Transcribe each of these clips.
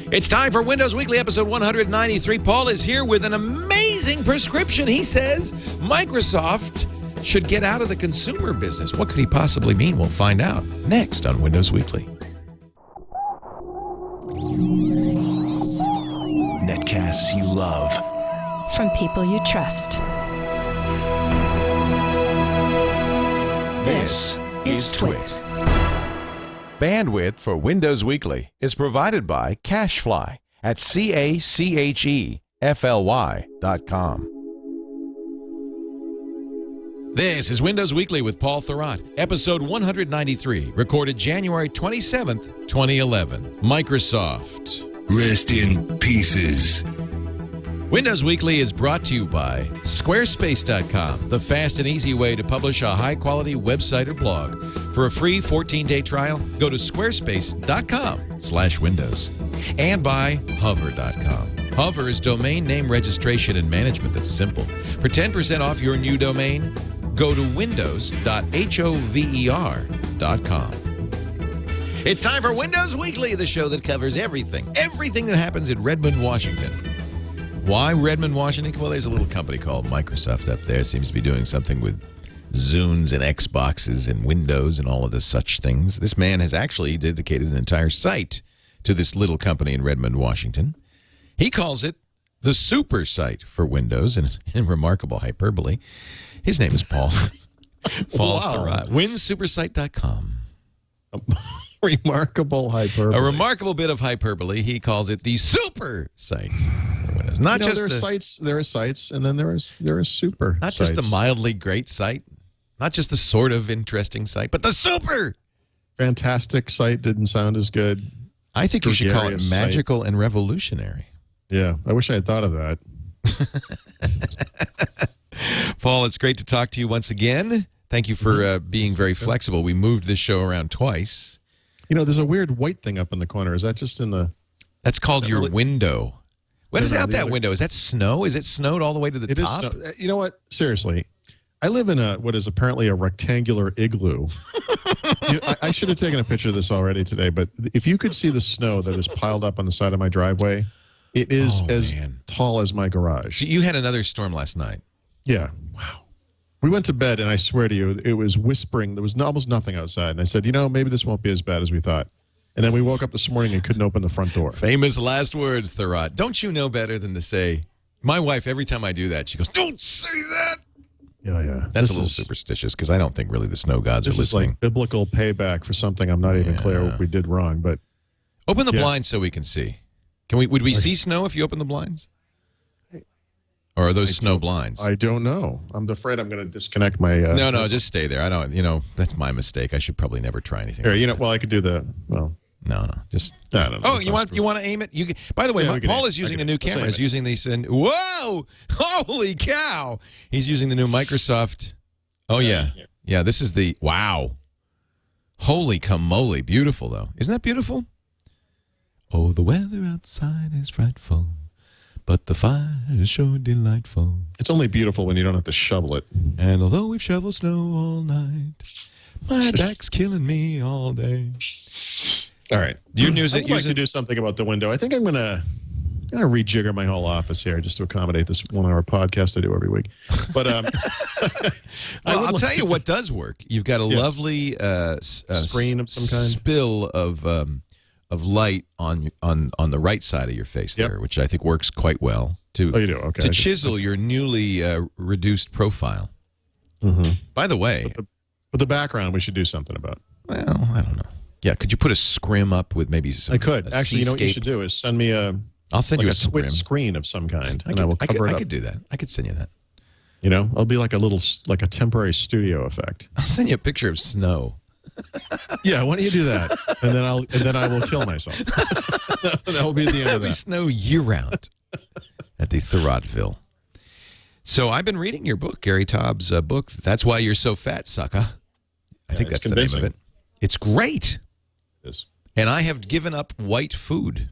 It's time for Windows Weekly, episode 193. Paul is here with an amazing prescription. He says Microsoft should get out of the consumer business. What could he possibly mean? We'll find out next on Windows Weekly. Netcasts you love. From people you trust. This is TWiT. Bandwidth for Windows Weekly is provided by Cachefly at CACHEFLY.com. This is Windows Weekly with Paul Thurrott, episode 193, recorded January 27th, 2011. Microsoft. Rest in pieces. Windows Weekly is brought to you by Squarespace.com, the fast and easy way to publish a high-quality website or blog. For a free 14-day trial, go to squarespace.com/windows. And by Hover.com. Hover is domain name registration and management that's simple. For 10% off your new domain, go to windows.hover.com. It's time for Windows Weekly, the show that covers everything that happens in Redmond, Washington. Why Redmond, Washington? Well, there's a little company called Microsoft up there. Seems to be doing something with Zunes and Xboxes and Windows and all of the such things. This man has actually dedicated an entire site to this little company in Redmond, Washington. He calls it the SuperSite for Windows, in remarkable hyperbole. His name is Paul. Paul Thurrott. WinSupersite.com. Remarkable hyperbole. A remarkable bit of hyperbole. He calls it the SuperSite. Not just there are sites, and then there is super. Not sites. just the mildly great site, not just the sort of interesting site, but the super fantastic site didn't sound as good. I think you should call it magical and revolutionary. Yeah, I wish I had thought of that. Paul, it's great to talk to you once again. Thank you for being very flexible. We moved this show around twice. You know, there's a weird white thing up in the corner. Is that just in the... That's called your window. What is out that window? Is that snow? Is it snowed all the way to the top? You know what? Seriously. I live in what is apparently a rectangular igloo. I should have taken a picture of this already today, but if you could see the snow that is piled up on the side of my driveway, it is tall as my garage. So you had another storm last night. Yeah. Wow. We went to bed, and I swear to you, it was whispering. There was almost nothing outside. And I said, maybe this won't be as bad as we thought. And then we woke up this morning and couldn't open the front door. Famous last words, Thurrott. Don't you know better than to say, my wife, every time I do that, she goes, don't say that. Yeah. That's a little superstitious because I don't think really the snow gods are listening. This is like biblical payback for something I'm not even clear what we did wrong. But open the blinds so we can see. Would we see snow if you open the blinds? Or are those snow blinds? I don't know. I'm afraid I'm going to disconnect my... No, just stay there. I don't, that's my mistake. I should probably never try anything. Here, I could do the... Well... No, just... No, oh, you want to aim it? You can, by the way, Paul is using a new camera. He's using these... Whoa! Holy cow! He's using the new Microsoft... Oh, yeah. Yeah, this is the... Wow. Holy camole. Beautiful, though. Isn't that beautiful? Oh, the weather outside is frightful, but the fire is sure delightful. It's only beautiful when you don't have to shovel it. And although we've shoveled snow all night, my back's killing me all day. All right. Your news. I'd like to do something about the window. I think I'm going to rejigger my whole office here just to accommodate this 1-hour podcast I do every week. But I'll tell you what does work. You've got a lovely screen of some kind, spill of light on the right side of your face there, which I think works quite well to you do? Okay. To chisel your newly reduced profile. Mm-hmm. By the way, but the background we should do something about. Well, I don't know. Yeah, could you put a scrim up with maybe some? I could actually. You know what you should do is send me I'll send you a TWiT screen of some kind, and I will cover it up. I could do that. I could send you that. I'll be like a temporary studio effect. I'll send you a picture of snow. Yeah, why don't you do that? And then I will kill myself. That will be the end of that. There'll be snow year-round at the Thurrottville. So I've been reading your book, Gary Taub's book. That's Why You're So Fat, Sucker. I think that's the name of it. It's great. It is. And I have given up white food.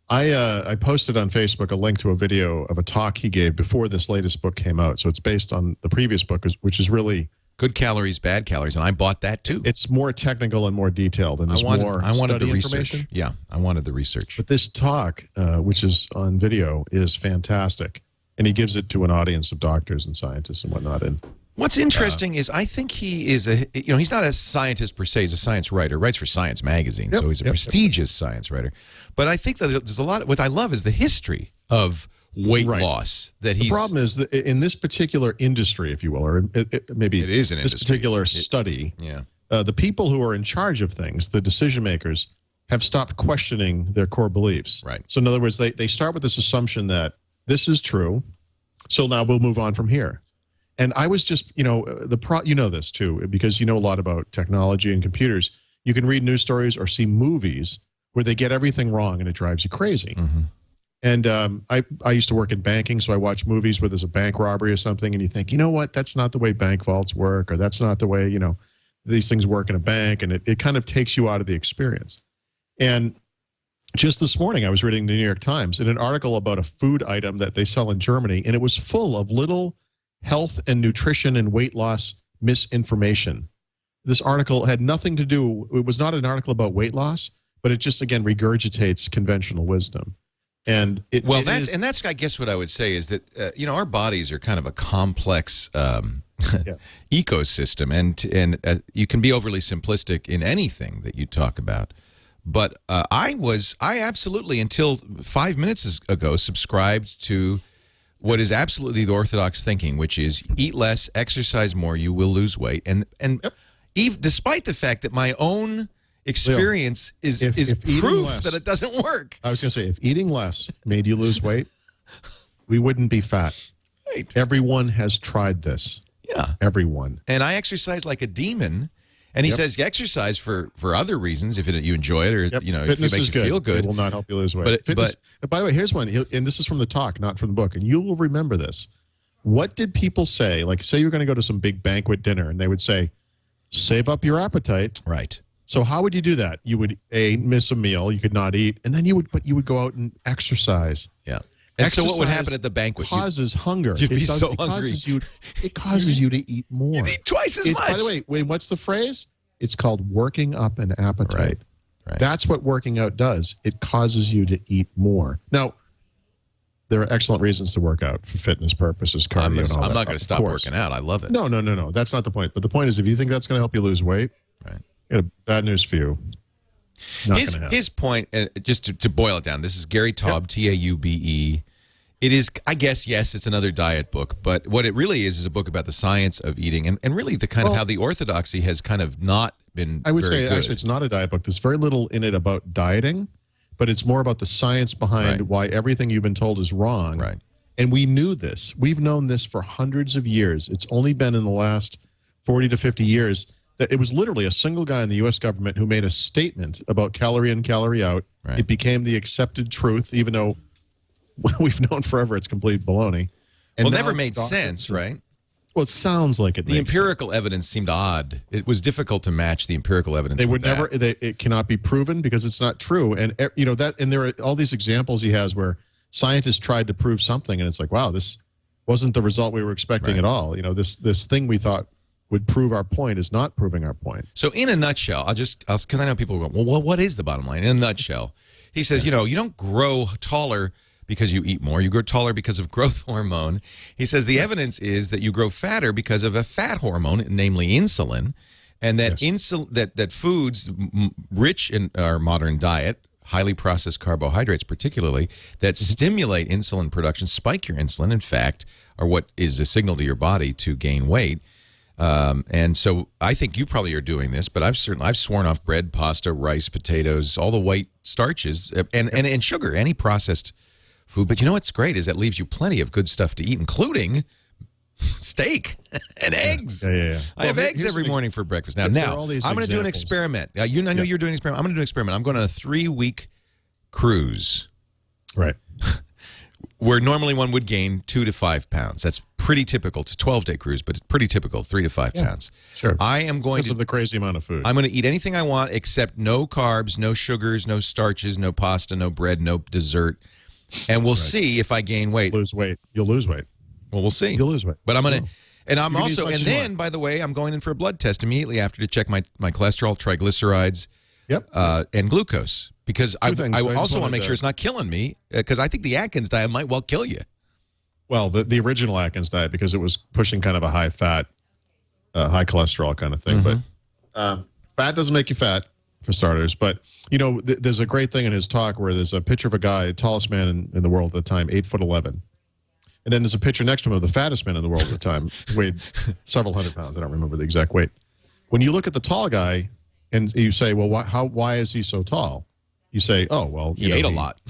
I posted on Facebook a link to a video of a talk he gave before this latest book came out. So it's based on the previous book, which is really Good calories, bad calories, and I bought that too. It's more technical and more detailed, and there's more I wanted the study research. information. Yeah, I wanted the research. But this talk, which is on video, is fantastic, and he gives it to an audience of doctors and scientists and whatnot. And what's interesting is I think he is he's not a scientist per se. He's a science writer. Writes for Science Magazine, so he's a prestigious science writer. But I think that there's a lot. What I love is the history of weight loss. The problem is that in this particular industry, if you will, or maybe it is an this industry. particular study, yeah. The people who are in charge of things, the decision makers, have stopped questioning their core beliefs. Right. So in other words, they start with this assumption that this is true, so now we'll move on from here. And I was just, you know this too, because you know a lot about technology and computers. You can read news stories or see movies where they get everything wrong and it drives you crazy. Mm-hmm. And I used to work in banking, so I watch movies where there's a bank robbery or something, and you think, you know what, that's not the way bank vaults work, or that's not the way, you know, these things work in a bank, and it kind of takes you out of the experience. And just this morning, I was reading the New York Times in an article about a food item that they sell in Germany, and it was full of little health and nutrition and weight loss misinformation. This article had nothing to do, it was not an article about weight loss, but it just, again, regurgitates conventional wisdom. And that's I guess what I would say is that you know, our bodies are kind of a complex ecosystem, and you can be overly simplistic in anything that you talk about. But I absolutely, until 5 minutes ago, subscribed to what is absolutely the Orthodox thinking, which is eat less, exercise more, you will lose weight, and despite the fact that my own experience is proof that it doesn't work. I was going to say, if eating less made you lose weight, we wouldn't be fat. Right. Everyone has tried this. Yeah. Everyone. And I exercise like a demon. And he says exercise for other reasons, if you enjoy it, or you know, Fitness if it makes you feel good. It will not help you lose weight. But by the way, here's one, and this is from the talk, not from the book, and you will remember this. What did people say? Like, say you're going to go to some big banquet dinner, and they would say, save up your appetite. Right. So how would you do that? You would miss a meal, you could not eat, and then you would go out and exercise. Yeah. And so what would happen at the banquet? Causes hunger. You'd be so hungry. It causes you to eat more. You'd eat twice as much. By the way, wait, what's the phrase? It's called working up an appetite. Right. That's what working out does. It causes you to eat more. Now, there are excellent reasons to work out for fitness purposes, cardio and all that. I'm not going to stop working out. I love it. No. That's not the point. But the point is, if you think that's going to help you lose weight, I got bad news for you. His point, just to boil it down, this is Gary Taube, Taube. It is, I guess, yes, it's another diet book, but what it really is a book about the science of eating and really the kind of how the orthodoxy has kind of not been I would very say, good. actually, it's not a diet book. There's very little in it about dieting, but it's more about the science behind why everything you've been told is wrong. Right. And we knew this. We've known this for hundreds of years. It's only been in the last 40 to 50 years that it was literally a single guy in the U.S. government who made a statement about calorie in, calorie out. Right. It became the accepted truth, even though we've known forever it's complete baloney. And well, never made sense, right? Well, it sounds like it. The empirical evidence seemed odd. It was difficult to match the empirical evidence. They would never. It cannot be proven because it's not true. And you know that. And there are all these examples he has where scientists tried to prove something, and it's like, wow, this wasn't the result we were expecting at all. You know, this thing we thought would prove our point is not proving our point. So, in a nutshell, because I know people go, well, what is the bottom line? In a nutshell, he says, you know, you don't grow taller because you eat more. You grow taller because of growth hormone. He says the evidence is that you grow fatter because of a fat hormone, namely insulin, and that that foods rich in our modern diet, highly processed carbohydrates particularly, that stimulate insulin production, spike your insulin, in fact, are what is a signal to your body to gain weight. And so I think you probably are doing this, but I've sworn off bread, pasta, rice, potatoes, all the white starches, and sugar, any processed food. But you know what's great is that leaves you plenty of good stuff to eat, including steak and eggs. I have eggs every morning for breakfast. Now I'm going to do an experiment. I know you're doing an experiment. I'm going to do an experiment. I'm going on a 3-week cruise. Right. Where normally one would gain 2 to 5 pounds. That's pretty typical. It's a 12-day cruise, but it's pretty typical, 3 to 5 pounds. Sure. I am going because of the crazy amount of food. I'm going to eat anything I want except no carbs, no sugars, no starches, no pasta, no bread, no dessert. And we'll see if I gain weight. Lose weight. You'll lose weight. Well, we'll see. You'll lose weight. But I'm going to, And I'm You can eat also, as much and as you then, by the way, I'm going in for a blood test immediately after to check my cholesterol, triglycerides, and glucose, because I things. I just also want to make wanted sure it's not killing me, because I think the Atkins diet might well kill you. Well, the original Atkins diet, because it was pushing kind of a high fat, high cholesterol kind of thing. But fat doesn't make you fat, for starters. But, you know, there's a great thing in his talk where there's a picture of a guy, tallest man in the world at the time, 8'11". And then there's a picture next to him of the fattest man in the world at the time, weighed several hundred pounds. I don't remember the exact weight. When you look at the tall guy and you say, well, why is he so tall? You say, oh, well, he ate a lot.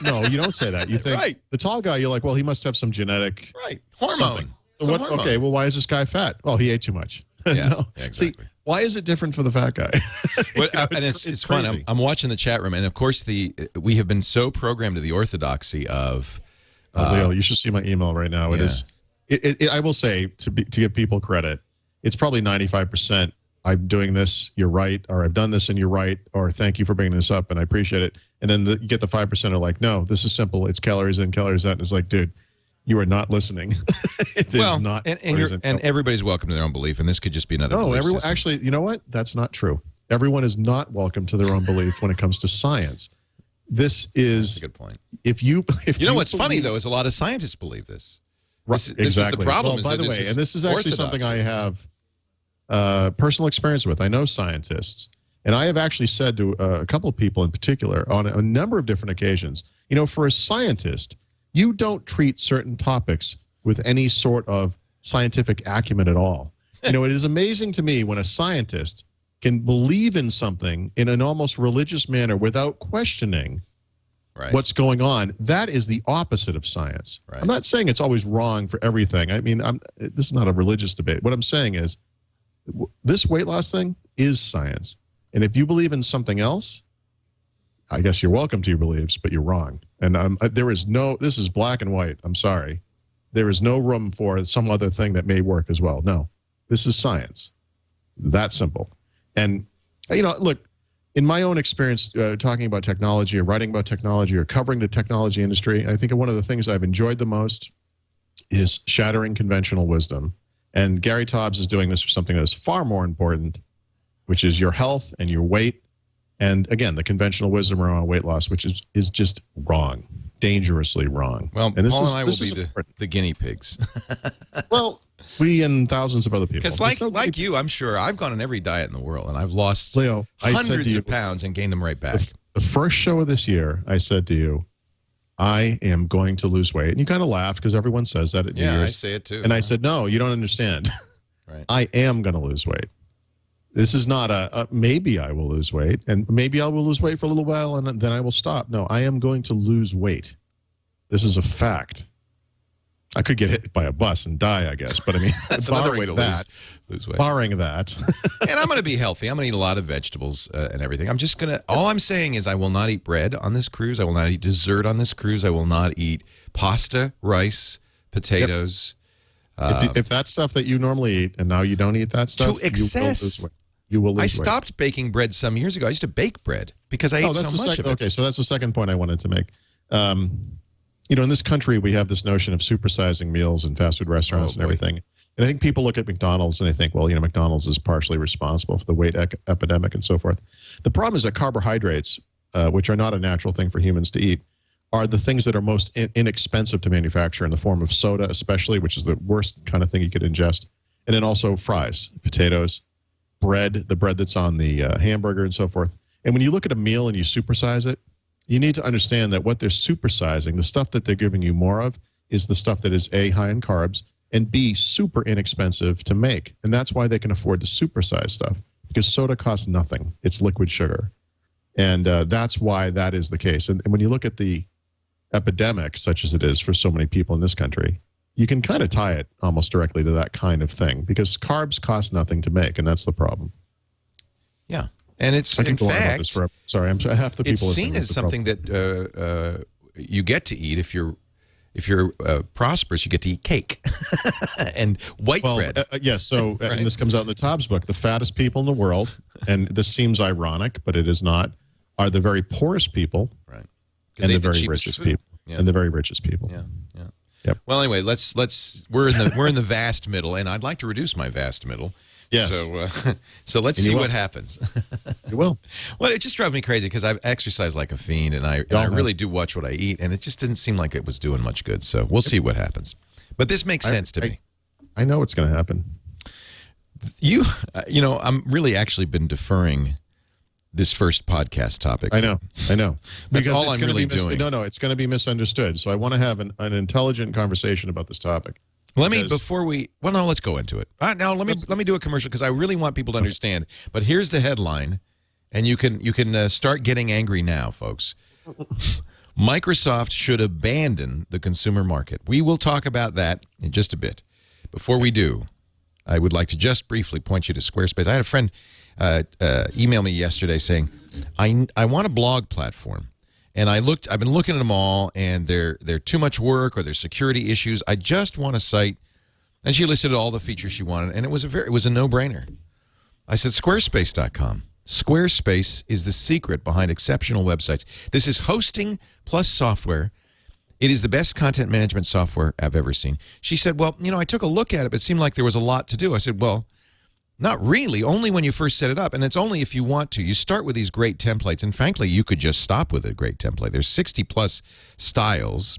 No, you don't say that. You think the tall guy, you're like, well, he must have some genetic hormone. So hormone. Okay, well, why is this guy fat? Well, he ate too much. Yeah, no. exactly. See, why is it different for the fat guy? And it's fun. I'm watching the chat room, and of course, we have been so programmed to the orthodoxy of. Leo, you should see my email right now. It is. I will say, to give people credit, it's probably 95%. I'm doing this, you're right, or I've done this and you're right, or thank you for bringing this up and I appreciate it. And then you get the 5% are like, no, this is simple. It's calories in, calories out. And it's like, dude, you are not listening. And everybody's welcome to their own belief, and this could just be another. No, everyone. Actually, you know what? That's not true. Everyone is not welcome to their own belief when it comes to science. This is That's a good point. If you know what's funny though is a lot of scientists believe this. This is the problem. Well, by the way, and this is actually something I have personal experience with. I know scientists, and I have actually said to a couple of people in particular on a number of different occasions, you know, for a scientist, you don't treat certain topics with any sort of scientific acumen at all. You know, it is amazing to me when a scientist can believe in something in an almost religious manner without questioning what's going on. That is the opposite of science. Right. I'm not saying it's always wrong for everything. I mean, this is not a religious debate. What I'm saying is this weight loss thing is science. And if you believe in something else, I guess you're welcome to your beliefs, but you're wrong. And there is no, this is black and white. I'm sorry. There is no room for some other thing that may work as well. No, this is science. That simple. And, you know, look, in my own experience talking about technology or writing about technology or covering the technology industry, I think one of the things I've enjoyed the most is shattering conventional wisdom. And Gary Taubes is doing this for something that is far more important, which is your health and your weight. And again, the conventional wisdom around weight loss, which is just wrong, dangerously wrong. Well, and Paul and I will be the guinea pigs. Well, we and thousands of other people. Because like you, I'm sure I've gone on every diet in the world, and I've lost hundreds of pounds and gained them right back. The first show of this year, I said to you, I am going to lose weight. And you kind of laughed because everyone says that at New Year's. I say it too. And I said, no, you don't understand. I am going to lose weight. This is not a maybe I will lose weight, and maybe I will lose weight for a little while, and then I will stop. No, I am going to lose weight. This is a fact. I could get hit by a bus and die, I guess, but I mean, that's another way to lose weight. Barring that. And I'm going to be healthy. I'm going to eat a lot of vegetables and everything. I'm just going to, all I'm saying is I will not eat bread on this cruise. I will not eat dessert on this cruise. I will not eat pasta, rice, potatoes. Yep. If that's stuff that you normally eat and now you don't eat that stuff, to excess. You will lose weight. I stopped baking bread some years ago. I used to bake bread because I ate so much of it. Okay, so that's the second point I wanted to make. You know, in this country, we have this notion of supersizing meals in fast food restaurants and everything. And I think people look at McDonald's and they think, well, you know, McDonald's is partially responsible for the weight epidemic and so forth. The problem is that carbohydrates, which are not a natural thing for humans to eat, are the things that are most inexpensive to manufacture in the form of soda, especially, which is the worst kind of thing you could ingest. And then also fries, potatoes, bread, the bread that's on the hamburger and so forth. And when you look at a meal and you supersize it, you need to understand that what they're supersizing, the stuff that they're giving you more of, is the stuff that is A, high in carbs, and B, super inexpensive to make. And that's why they can afford to supersize stuff, because soda costs nothing. It's liquid sugar. And that's why that is the case. And when you look at the epidemic, such as it is for so many people in this country, you can kind of tie it almost directly to that kind of thing, because carbs cost nothing to make, and that's the problem. Yeah. And it's, I can in go on about fact, this for, sorry, I'm half the people. It's seen as something that you get to eat if you're prosperous. You get to eat cake and white bread. Yes. So and this comes out in the Taubes book. The fattest people in the world, and this seems ironic, but it is not, are the very poorest people, and the very richest people, and the very richest people. Yeah, yeah. Yep. Well, anyway, we're in the vast middle, and I'd like to reduce my vast middle. Yes. So let's see what happens. You will. Well, it just drove me crazy because I exercise like a fiend, and I really do watch what I eat, and it just didn't seem like it was doing much good. So we'll see what happens. But this makes sense to me. I know what's going to happen. I'm really actually been deferring this first podcast topic. I know. That's all I'm really doing. No, it's going to be misunderstood. So I want to have an intelligent conversation about this topic. Let's go into it. Now let me do a commercial because I really want people to understand. But here's the headline, and you can start getting angry now, folks. Microsoft should abandon the consumer market. We will talk about that in just a bit. Before we do, I would like to just briefly point you to Squarespace. I had a friend email me yesterday saying, I want a blog platform. And I've been looking at them all, and they're too much work or there's security issues. I just want a site. And she listed all the features she wanted, and it was a no-brainer. I said Squarespace.com. Squarespace is the secret behind exceptional websites. This is hosting plus software. It is the best content management software I've ever seen. She said, well, I took a look at it, but it seemed like there was a lot to do. I said, well, not really, only when you first set it up, and it's only if you want to. You start with these great templates, and frankly, you could just stop with a great template. There's 60-plus styles,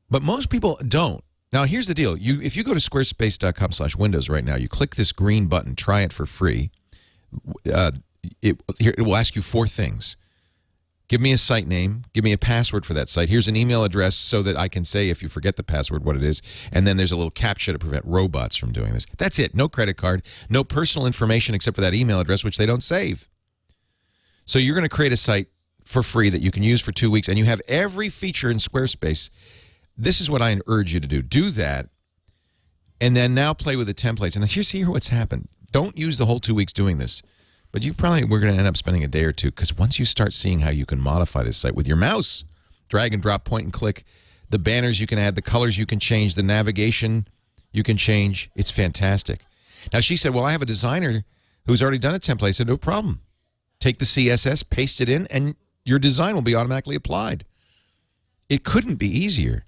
but most people don't. Now, here's the deal. If you go to squarespace.com/windows right now, you click this green button, try it for free. It will ask you 4 things. Give me a site name. Give me a password for that site. Here's an email address so that I can say if you forget the password what it is. And then there's a little CAPTCHA to prevent robots from doing this. That's it. No credit card. No personal information except for that email address, which they don't save. So you're going to create a site for free that you can use for 2 weeks, and you have every feature in Squarespace. This is what I urge you to do. Do that, and then now play with the templates. And here's what's happened. Don't use the whole 2 weeks doing this. But we're going to end up spending a day or two, because once you start seeing how you can modify this site with your mouse, drag and drop, point and click, the banners you can add, the colors you can change, the navigation you can change, it's fantastic. Now, she said, well, I have a designer who's already done a template. I said, no problem. Take the CSS, paste it in, and your design will be automatically applied. It couldn't be easier.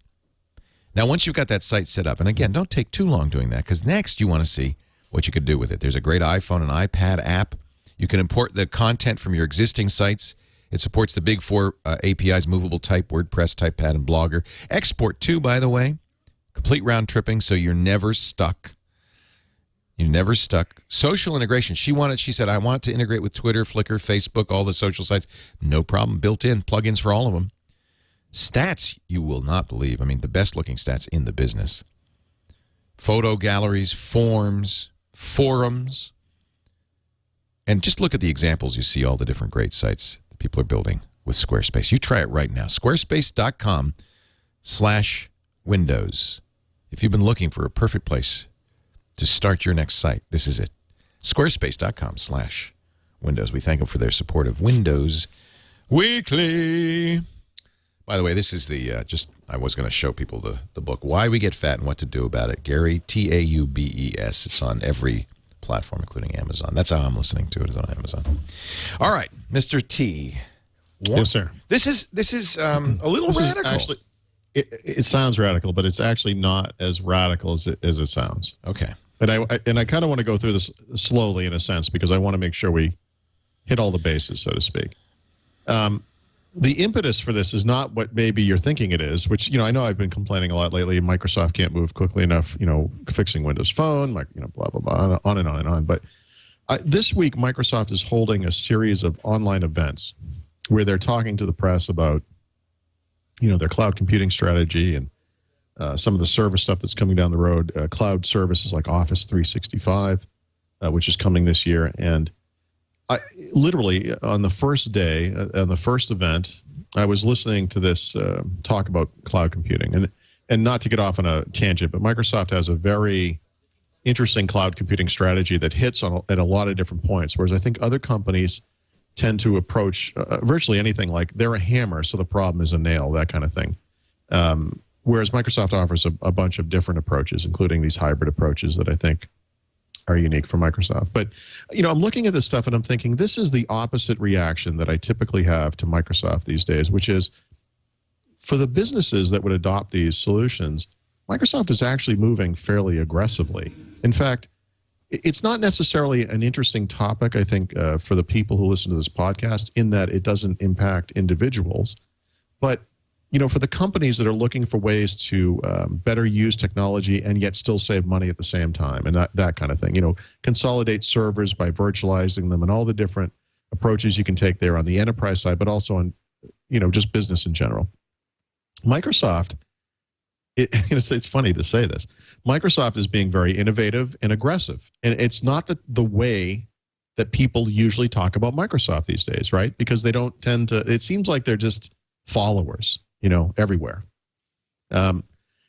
Now, once you've got that site set up, and again, don't take too long doing that, because next you want to see what you could do with it. There's a great iPhone and iPad app. You can import the content from your existing sites. It supports the big 4 APIs, Movable Type, WordPress, TypePad, and Blogger. Export too, by the way. Complete round tripping, so you're never stuck. You're never stuck. Social integration. She said, I want it to integrate with Twitter, Flickr, Facebook, all the social sites. No problem. Built in. Plugins for all of them. Stats, you will not believe. I mean, the best-looking stats in the business. Photo galleries, forms, forums. And just look at the examples. You see all the different great sites that people are building with Squarespace. You try it right now. Squarespace.com/windows. If you've been looking for a perfect place to start your next site, this is it. Squarespace.com/windows. We thank them for their support of Windows Weekly. By the way, this is the, I was going to show people the book, Why We Get Fat and What to Do About It. Gary, Taubes. It's on every platform, including Amazon. That's how I'm listening to it, is on Amazon. All right, Mr. T. Yes, sir. This is a little radical. Actually, it sounds radical, but it's actually not as radical as it sounds. Okay. And I kind of want to go through this slowly in a sense, because I want to make sure we hit all the bases, so to speak. The impetus for this is not what maybe you're thinking it is, which, I know I've been complaining a lot lately. Microsoft can't move quickly enough, fixing Windows Phone, blah, blah, blah, on and on and on. But this week, Microsoft is holding a series of online events where they're talking to the press about, their cloud computing strategy and some of the server stuff that's coming down the road, cloud services like Office 365, which is coming this year. And literally, on the first day, on the first event, I was listening to this talk about cloud computing. And not to get off on a tangent, but Microsoft has a very interesting cloud computing strategy that hits at a lot of different points, whereas I think other companies tend to approach virtually anything like they're a hammer, so the problem is a nail, that kind of thing. Whereas Microsoft offers a bunch of different approaches, including these hybrid approaches that I think are unique for Microsoft. But, I'm looking at this stuff and I'm thinking this is the opposite reaction that I typically have to Microsoft these days, which is for the businesses that would adopt these solutions, Microsoft is actually moving fairly aggressively. In fact, it's not necessarily an interesting topic, I think, for the people who listen to this podcast, in that it doesn't impact individuals. But, for the companies that are looking for ways to better use technology and yet still save money at the same time, and that kind of thing, consolidate servers by virtualizing them and all the different approaches you can take there on the enterprise side, but also on, just business in general. Microsoft, it's funny to say this, Microsoft is being very innovative and aggressive. And it's not the way that people usually talk about Microsoft these days, right? Because they don't tend to, it seems like they're just followers, everywhere. And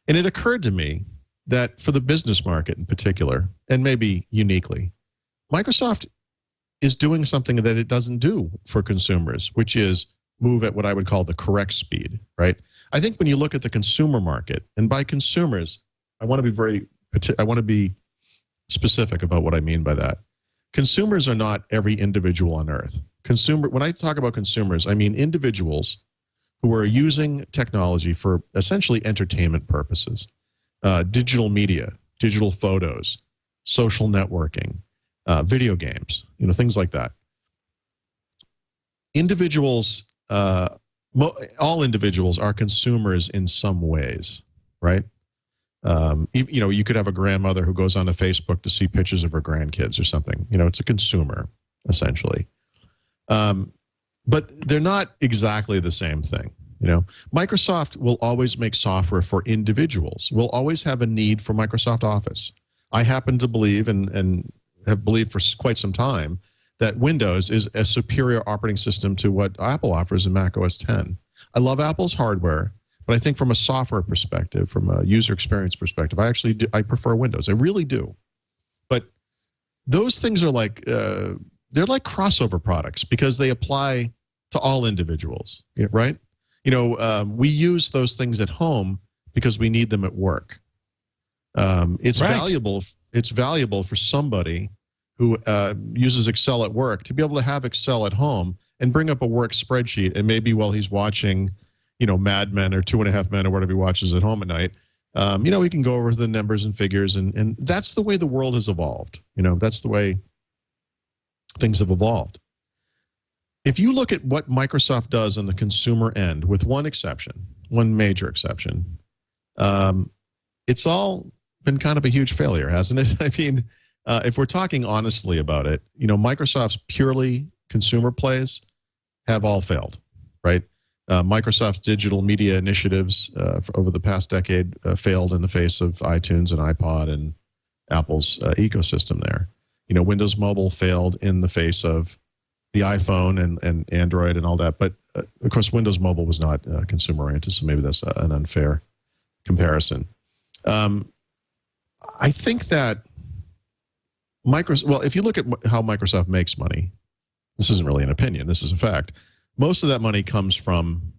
it occurred to me that for the business market in particular, and maybe uniquely, Microsoft is doing something that it doesn't do for consumers, which is move at what I would call the correct speed, right? I think when you look at the consumer market, and by consumers, I want to be specific about what I mean by that. Consumers are not every individual on earth. When I talk about consumers, I mean individuals who are using technology for essentially entertainment purposes, digital media, digital photos, social networking, video games, things like that. Individuals, all individuals are consumers in some ways, right? You could have a grandmother who goes onto Facebook to see pictures of her grandkids or something. It's a consumer, essentially. But they're not exactly the same thing. Microsoft will always make software for individuals. We'll always have a need for Microsoft Office. I happen to believe and have believed for quite some time that Windows is a superior operating system to what Apple offers in Mac OS X. I love Apple's hardware, but I think from a software perspective, from a user experience perspective, I prefer Windows. I really do. But those things are like, they're like crossover products because they apply to all individuals, right? We use those things at home because we need them at work. It's valuable. It's valuable for somebody who uses Excel at work to be able to have Excel at home and bring up a work spreadsheet, and maybe while he's watching, Mad Men or 2.5 Men or whatever he watches at home at night, he can go over the numbers and figures, and that's the way the world has evolved. That's the way things have evolved. If you look at what Microsoft does on the consumer end, with one exception, one major exception, it's all been kind of a huge failure, hasn't it? I mean, if we're talking honestly about it, Microsoft's purely consumer plays have all failed, right? Microsoft's digital media initiatives over the past decade failed in the face of iTunes and iPod and Apple's ecosystem there. Windows Mobile failed in the face of the iPhone and Android and all that. But, of course, Windows Mobile was not consumer-oriented, so maybe that's an unfair comparison. I think that if you look at how Microsoft makes money, this isn't really an opinion, this is a fact. Most of that money comes from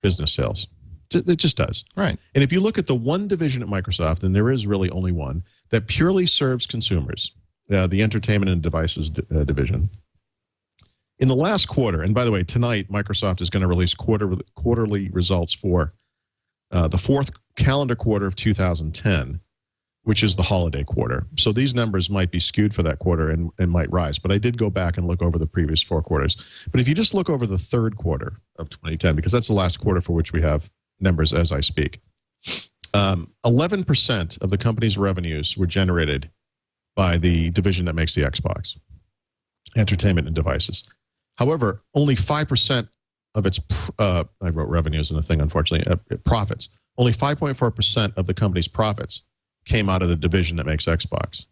business sales. It just does. Right. And if you look at the one division at Microsoft, and there is really only one, that purely serves consumers, the entertainment and devices division. In the last quarter, and by the way, tonight, Microsoft is going to release quarterly results for the fourth calendar quarter of 2010, which is the holiday quarter. So these numbers might be skewed for that quarter and might rise. But I did go back and look over the previous 4 quarters. But if you just look over the third quarter of 2010, because that's the last quarter for which we have numbers as I speak, 11% of the company's revenues were generated by the division that makes the Xbox, entertainment and devices. However, only 5% of its, I wrote revenues in the thing, unfortunately, profits. Only 5.4% of the company's profits came out of the division that makes Xbox.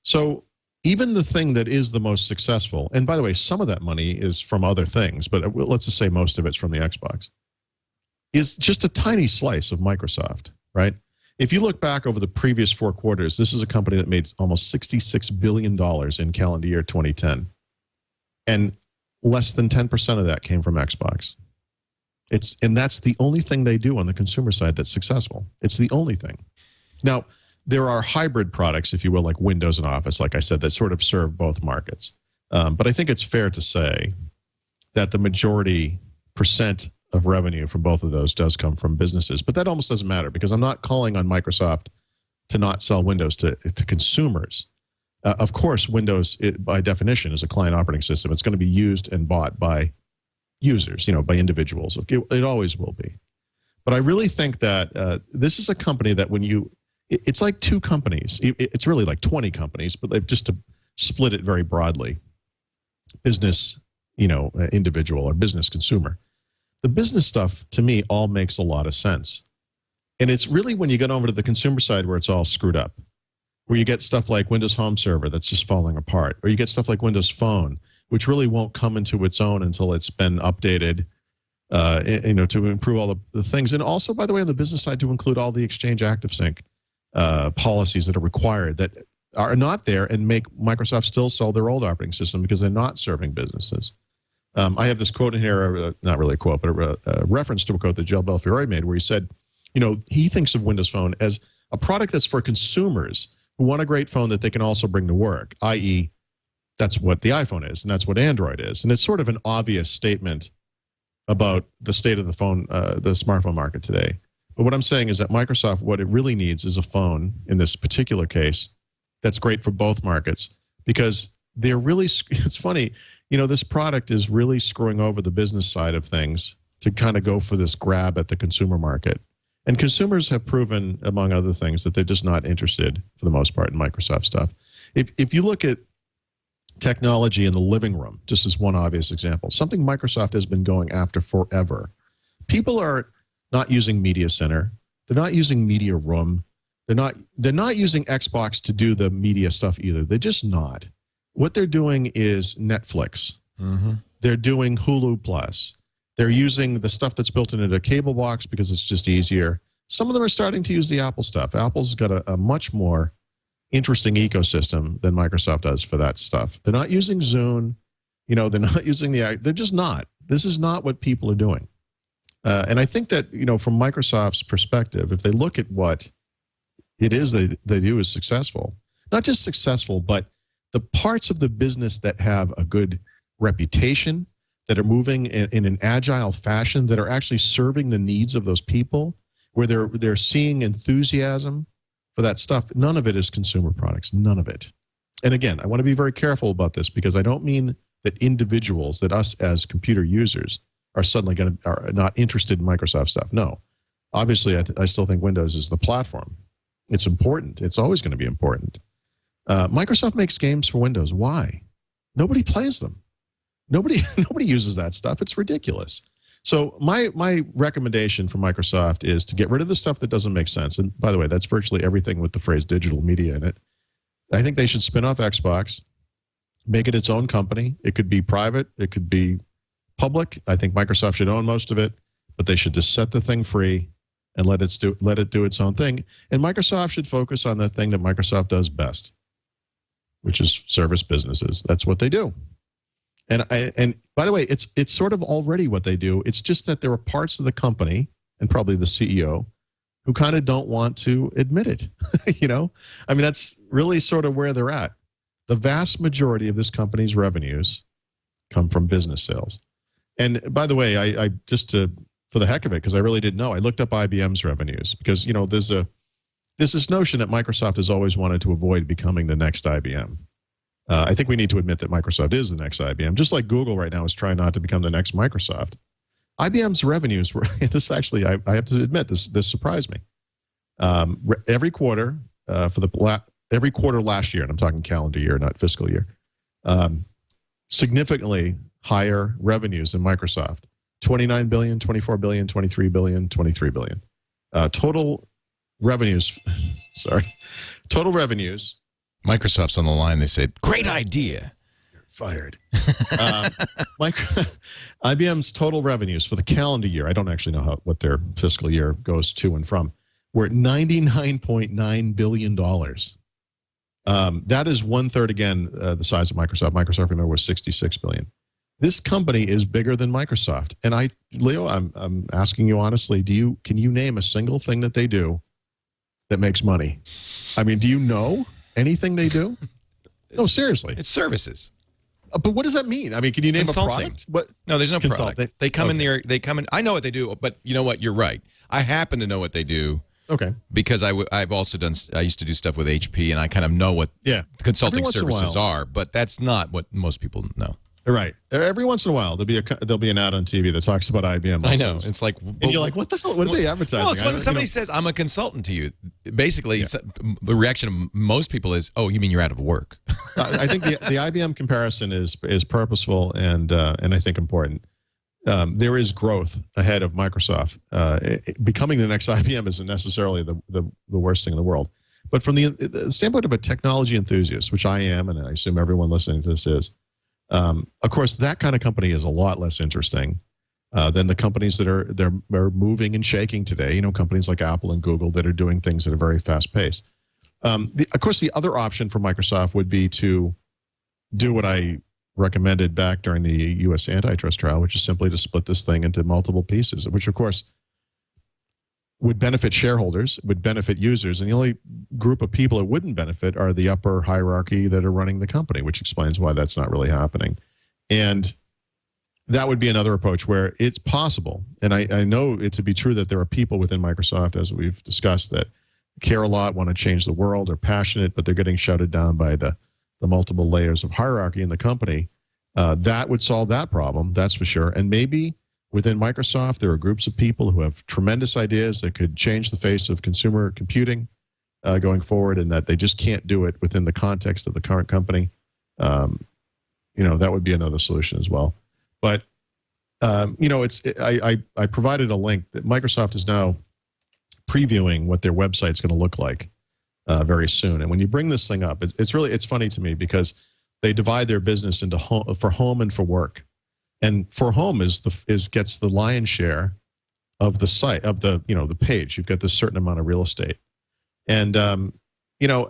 So even the thing that is the most successful, and by the way, some of that money is from other things, but let's just say most of it's from the Xbox, is just a tiny slice of Microsoft, right? If you look back over the previous 4 quarters, this is a company that made almost $66 billion in calendar year 2010. And less than 10% of that came from Xbox. And that's the only thing they do on the consumer side that's successful. It's the only thing. Now, there are hybrid products, if you will, like Windows and Office, like I said, that sort of serve both markets. But I think it's fair to say that the majority percent of revenue from both of those does come from businesses. But that almost doesn't matter because I'm not calling on Microsoft to not sell Windows to consumers. Of course, Windows, by definition, is a client operating system. It's going to be used and bought by users, by individuals. It always will be. But I really think that this is a company that it's like two companies. It's really like 20 companies, but they've just to split it very broadly. Business, individual or business consumer. The business stuff, to me, all makes a lot of sense. And it's really when you get over to the consumer side where it's all screwed up, where you get stuff like Windows Home Server that's just falling apart, or you get stuff like Windows Phone, which really won't come into its own until it's been updated, to improve all the things. And also, by the way, on the business side, to include all the Exchange ActiveSync policies that are required that are not there and make Microsoft still sell their old operating system because they're not serving businesses. I have this quote in here, not really a quote, but a reference to a quote that Joe Belfiore made where he said, he thinks of Windows Phone as a product that's for consumers who want a great phone that they can also bring to work, i.e., that's what the iPhone is, and that's what Android is. And it's sort of an obvious statement about the state of the smartphone market today. But what I'm saying is that Microsoft, what it really needs is a phone, in this particular case, that's great for both markets because they're really, it's funny, this product is really screwing over the business side of things to kind of go for this grab at the consumer market. And consumers have proven, among other things, that they're just not interested, for the most part, in Microsoft stuff. If you look at technology in the living room, just as one obvious example, something Microsoft has been going after forever. People are not using Media Center. They're not using Media Room. They're not using Xbox to do the media stuff either. They're just not. What they're doing is Netflix. Mm-hmm. They're doing Hulu Plus. They're using the stuff that's built into a cable box because it's just easier. Some of them are starting to use the Apple stuff. Apple's got a much more interesting ecosystem than Microsoft does for that stuff. They're not using Zune. They're not using they're just not. This is not what people are doing. And I think that, from Microsoft's perspective, if they look at what it is they do is successful, not just successful, but the parts of the business that have a good reputation, that are moving in an agile fashion, that are actually serving the needs of those people, where they're seeing enthusiasm for that stuff. None of it is consumer products. None of it. And again, I want to be very careful about this because I don't mean that individuals, that us as computer users, are suddenly are not interested in Microsoft stuff. No. Obviously, I still think Windows is the platform. It's important. It's always going to be important. Microsoft makes games for Windows. Why? Nobody plays them. Nobody uses that stuff. It's ridiculous. So my recommendation for Microsoft is to get rid of the stuff that doesn't make sense. And by the way, that's virtually everything with the phrase digital media in it. I think they should spin off Xbox, make it its own company. It could be private. It could be public. I think Microsoft should own most of it, but they should just set the thing free and let it do its own thing. And Microsoft should focus on the thing that Microsoft does best, which is service businesses. That's what they do. And by the way, it's sort of already what they do. It's just that there are parts of the company, and probably the CEO, who kind of don't want to admit it. That's really sort of where they're at. The vast majority of this company's revenues come from business sales. And by the way, I just for the heck of it, because I really didn't know, I looked up IBM's revenues because there's this notion that Microsoft has always wanted to avoid becoming the next IBM. I think we need to admit that Microsoft is the next IBM, just like Google right now is trying not to become the next Microsoft. IBM's revenues were, this actually, I have to admit, this surprised me. Every quarter, every quarter last year, and I'm talking calendar year, not fiscal year, significantly higher revenues than Microsoft. 29 billion, 24 billion, 23 billion, 23 billion. Total revenues, total revenues. Microsoft's on the line. They said, great idea. You're fired. IBM's total revenues for the calendar year, I don't actually know what their fiscal year goes to and from, were at $99.9 billion. That is 1/3, again, the size of Microsoft. Microsoft, remember, was $66 billion. This company is bigger than Microsoft. And Leo, I'm asking you honestly, can you name a single thing that they do that makes money? I mean, do you know anything they do? No, seriously. It's services. But what does that mean? I mean, can you name Consulting. a product? What? No, there's no Consult. product. They come in there. They come in. I know what they do, but you know what? You're right. I happen to know what they do. Okay. Because I've also done. I used to do stuff with HP, and I kind of know what consulting services are. But that's not what most people know. Right. Every once in a while, there'll be an ad on TV that talks about IBM. I know. It's like, and you're like, what the hell? What are they advertising? Well, it's when somebody says, "I'm a consultant to you." Basically, the reaction of most people is, "Oh, you mean you're out of work?" I think the IBM comparison is purposeful and I think important. There is growth ahead of Microsoft. Becoming the next IBM isn't necessarily the worst thing in the world. But from the standpoint of a technology enthusiast, which I am, and I assume everyone listening to this is, of course, that kind of company is a lot less interesting than the companies that are moving and shaking today. You know, companies like Apple and Google that are doing things at a very fast pace. Of course, the other option for Microsoft would be to do what I recommended back during the U.S. antitrust trial, which is simply to split this thing into multiple pieces, which, of course, would benefit shareholders, would benefit users, and the only group of people it wouldn't benefit are the upper hierarchy that are running the company, which explains why that's not really happening. And that would be another approach where it's possible, and I know it to be true that there are people within Microsoft, as we've discussed, that care a lot, want to change the world, are passionate, but they're getting shouted down by the multiple layers of hierarchy in the company. That would solve that problem, that's for sure. And maybe within Microsoft, there are groups of people who have tremendous ideas that could change the face of consumer computing going forward, and that they just can't do it within the context of the current company. You know, that would be another solution as well. But you know, I provided a link that Microsoft is now previewing what their website's going to look like very soon. And when you bring this thing up, it's funny to me because they divide their business into for home and for work. And for home gets the lion's share of the site, of the the page. You've got this certain amount of real estate, and you know,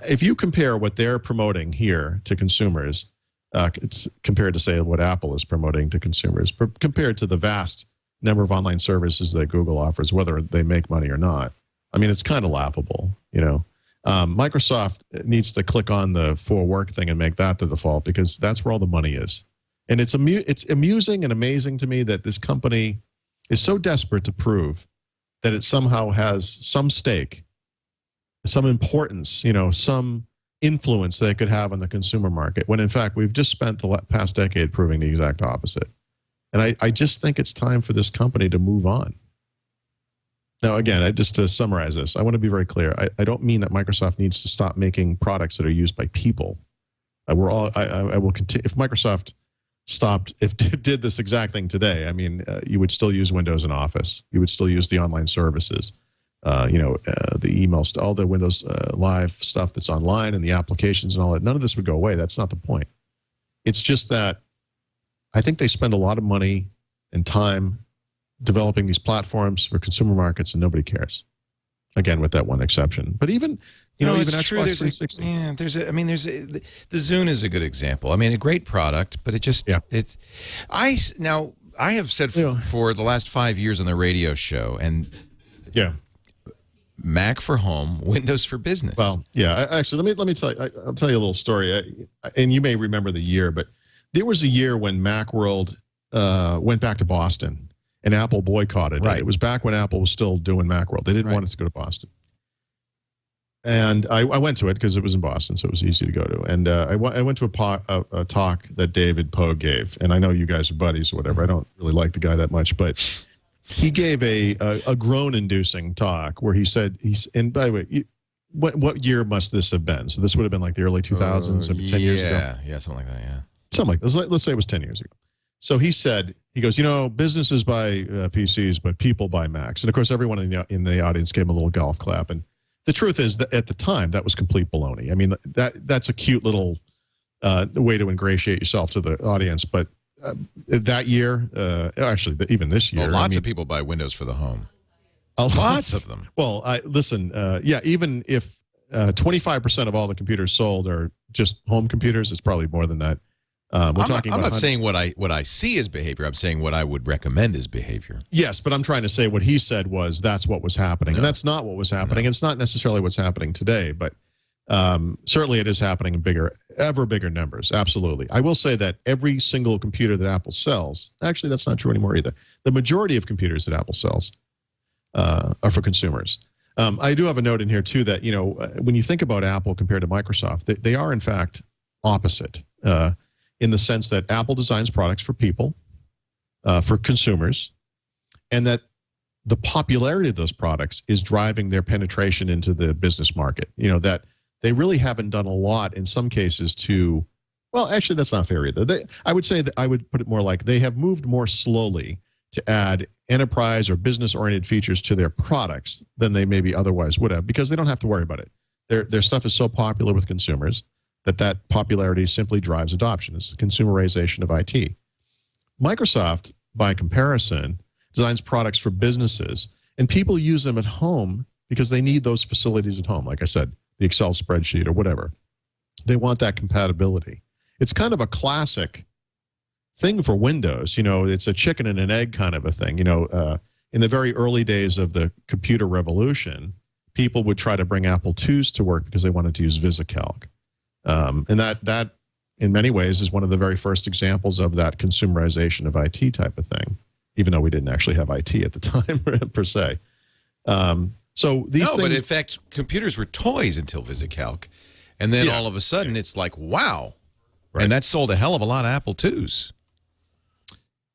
if you compare what they're promoting here to consumers, it's compared to say what Apple is promoting to consumers, compared to the vast number of online services that Google offers, whether they make money or not. I mean, it's kind of laughable, you know. Microsoft needs to click on the for work thing and make that the default because that's where all the money is. And it's amusing and amazing to me that this company is so desperate to prove that it somehow has some stake, some importance, you know, some influence that it could have on the consumer market, when in fact we've just spent the past decade proving the exact opposite. And I just think it's time for this company to move on. Now, again, just to summarize this, I want to be very clear. I don't mean that Microsoft needs to stop making products that are used by people. I will continue. If Microsoft did this exact thing today, I mean, you would still use Windows and Office. You would still use the online services, you know, the emails, all the Windows Live stuff that's online and the applications and all that. None of this would go away. That's not the point. It's just that I think they spend a lot of money and time developing these platforms for consumer markets, and nobody cares. Again, with that one exception. But even, you know, even Xbox 360. Yeah, the Zune is a good example. I mean, a great product, but it just I have said for the last 5 years on the radio show, and Mac for home, Windows for business. Well, yeah. Actually, let me tell you. I'll tell you a little story, and you may remember the year, but there was a year when Macworld went back to Boston. And Apple boycotted it. It was back when Apple was still doing Macworld. They didn't want it to go to Boston. And I went to it because it was in Boston, so it was easy to go to. And I went to a talk that David Poe gave. And I know you guys are buddies or whatever. I don't really like the guy that much. But he gave a groan-inducing talk where he said, and by the way, what year must this have been? So this would have been like the early 2000s, 10 years ago? Yeah, something like that, yeah. Something like this. Let's say it was 10 years ago. So he said, he goes, you know, businesses buy PCs, but people buy Macs. And of course, everyone in the audience gave him a little golf clap. And the truth is that at the time, that was complete baloney. I mean, that's a cute little way to ingratiate yourself to the audience. But that year, actually, even this year, lots of people buy Windows for the home. Lots of them. Well, listen, even if 25% of all the computers sold are just home computers, it's probably more than that. I'm not saying what I see as behavior. I'm saying what I would recommend as behavior. Yes, but I'm trying to say what he said was that's what was happening. And that's not what was happening. It's not necessarily what's happening today. But Certainly it is happening in ever bigger numbers. Absolutely. I will say that every single computer that Apple sells, actually that's not true anymore either. The majority of computers that Apple sells are for consumers. I do have a note in here too that, when you think about Apple compared to Microsoft, they are in fact opposite in the sense that Apple designs products for people, for consumers, and that the popularity of those products is driving their penetration into the business market. That they really haven't done a lot in some cases to, well, actually, that's not fair either. I would say that I would put it more like they have moved more slowly to add enterprise or business-oriented features to their products than they maybe otherwise would have, because they don't have to worry about it. Their stuff is so popular with consumers that popularity simply drives adoption. It's the consumerization of IT. Microsoft, by comparison, designs products for businesses, and people use them at home because they need those facilities at home. Like I said, the Excel spreadsheet or whatever. They want that compatibility. It's kind of a classic thing for Windows. It's a chicken and an egg kind of a thing. In the very early days of the computer revolution, people would try to bring Apple IIs to work because they wanted to use VisiCalc. And that, in many ways, is one of the very first examples of that consumerization of IT type of thing, even though we didn't actually have IT at the time, per se. So these things, but in fact, computers were toys until VisiCalc. And then all of a sudden, it's like, wow. Right. And that sold a hell of a lot of Apple IIs.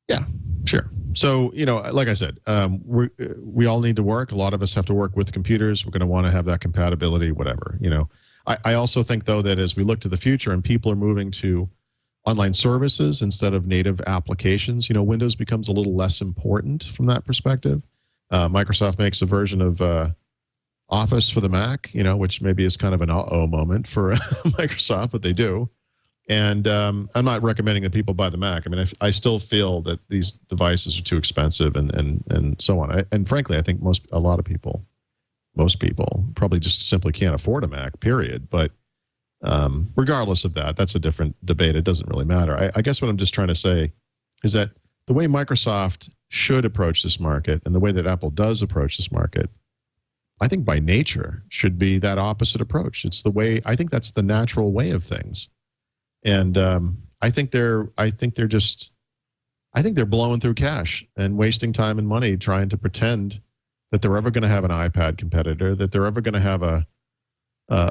Yeah, sure. So, like I said, we all need to work. A lot of us have to work with computers. We're going to want to have that compatibility, whatever. I also think, though, that as we look to the future and people are moving to online services instead of native applications, Windows becomes a little less important from that perspective. Microsoft makes a version of Office for the Mac, which maybe is kind of an uh-oh moment for Microsoft, but they do. And I'm not recommending that people buy the Mac. I mean, I still feel that these devices are too expensive and so on. And frankly, I think most people probably just simply can't afford a Mac, period. But regardless of that, that's a different debate. It doesn't really matter. I guess what I'm just trying to say is that the way Microsoft should approach this market and the way that Apple does approach this market, I think by nature should be that opposite approach. It's the way, I think that's the natural way of things. And I think they're blowing through cash and wasting time and money trying to pretend that they're ever going to have an iPad competitor, that they're ever going to have a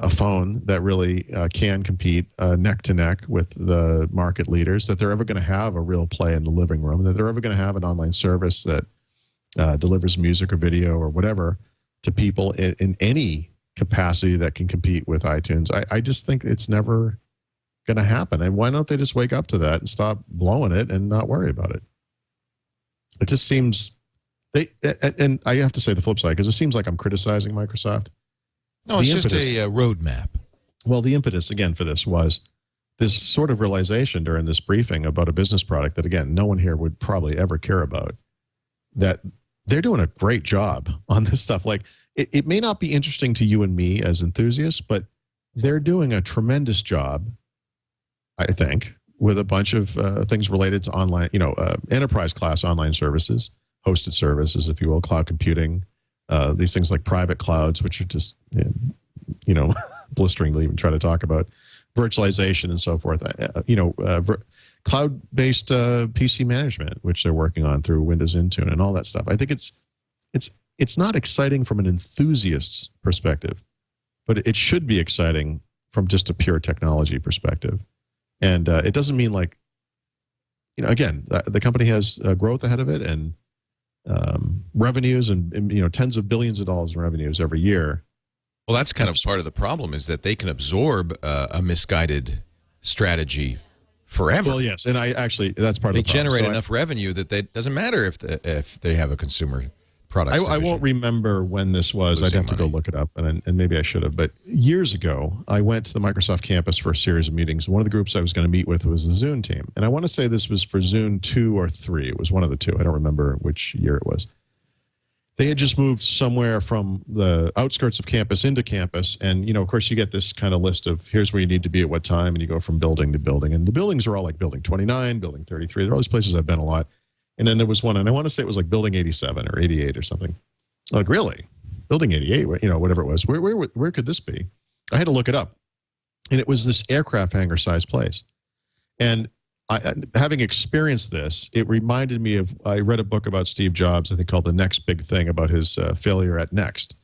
phone that really can compete neck to neck with the market leaders, that they're ever going to have a real play in the living room, that they're ever going to have an online service that delivers music or video or whatever to people in any capacity that can compete with iTunes. I just think it's never going to happen. And why don't they just wake up to that and stop blowing it and not worry about it? It just seems and I have to say the flip side, because it seems like I'm criticizing Microsoft. No, it's just a roadmap. Well, the impetus, again, for this was this sort of realization during this briefing about a business product that, again, no one here would probably ever care about, that they're doing a great job on this stuff. Like, it may not be interesting to you and me as enthusiasts, but they're doing a tremendous job, I think, with a bunch of things related to online, enterprise class online services, hosted services, if you will, cloud computing, these things like private clouds, which are just, blisteringly even try to talk about, virtualization and so forth, cloud-based PC management, which they're working on through Windows Intune and all that stuff. I think it's not exciting from an enthusiast's perspective, but it should be exciting from just a pure technology perspective. And it doesn't mean like, again, the company has growth ahead of it and revenues and tens of billions of dollars in revenues every year. Well, that's kind of part of the problem, is that they can absorb a misguided strategy forever. Well, yes, and that's part of the problem. They generate enough revenue that it doesn't matter if they have a consumer product. I won't remember when this was. I'd have to go look it up, and maybe I should have. But years ago, I went to the Microsoft campus for a series of meetings. One of the groups I was going to meet with was the Zune team, and I want to say this was for Zune 2 or 3. It was one of the two. I don't remember which year it was. They had just moved somewhere from the outskirts of campus into campus. And, of course, you get this kind of list of here's where you need to be at what time. And you go from building to building. And the buildings are all like building 29, building 33. There are all these places I've been a lot. And then there was one, and I want to say it was like building 87 or 88 or something. Like, really? Building 88, whatever it was. Where could this be? I had to look it up. And it was this aircraft hangar sized place. And having experienced this, it reminded me of, I read a book about Steve Jobs, I think called The Next Big Thing, about his failure at Next.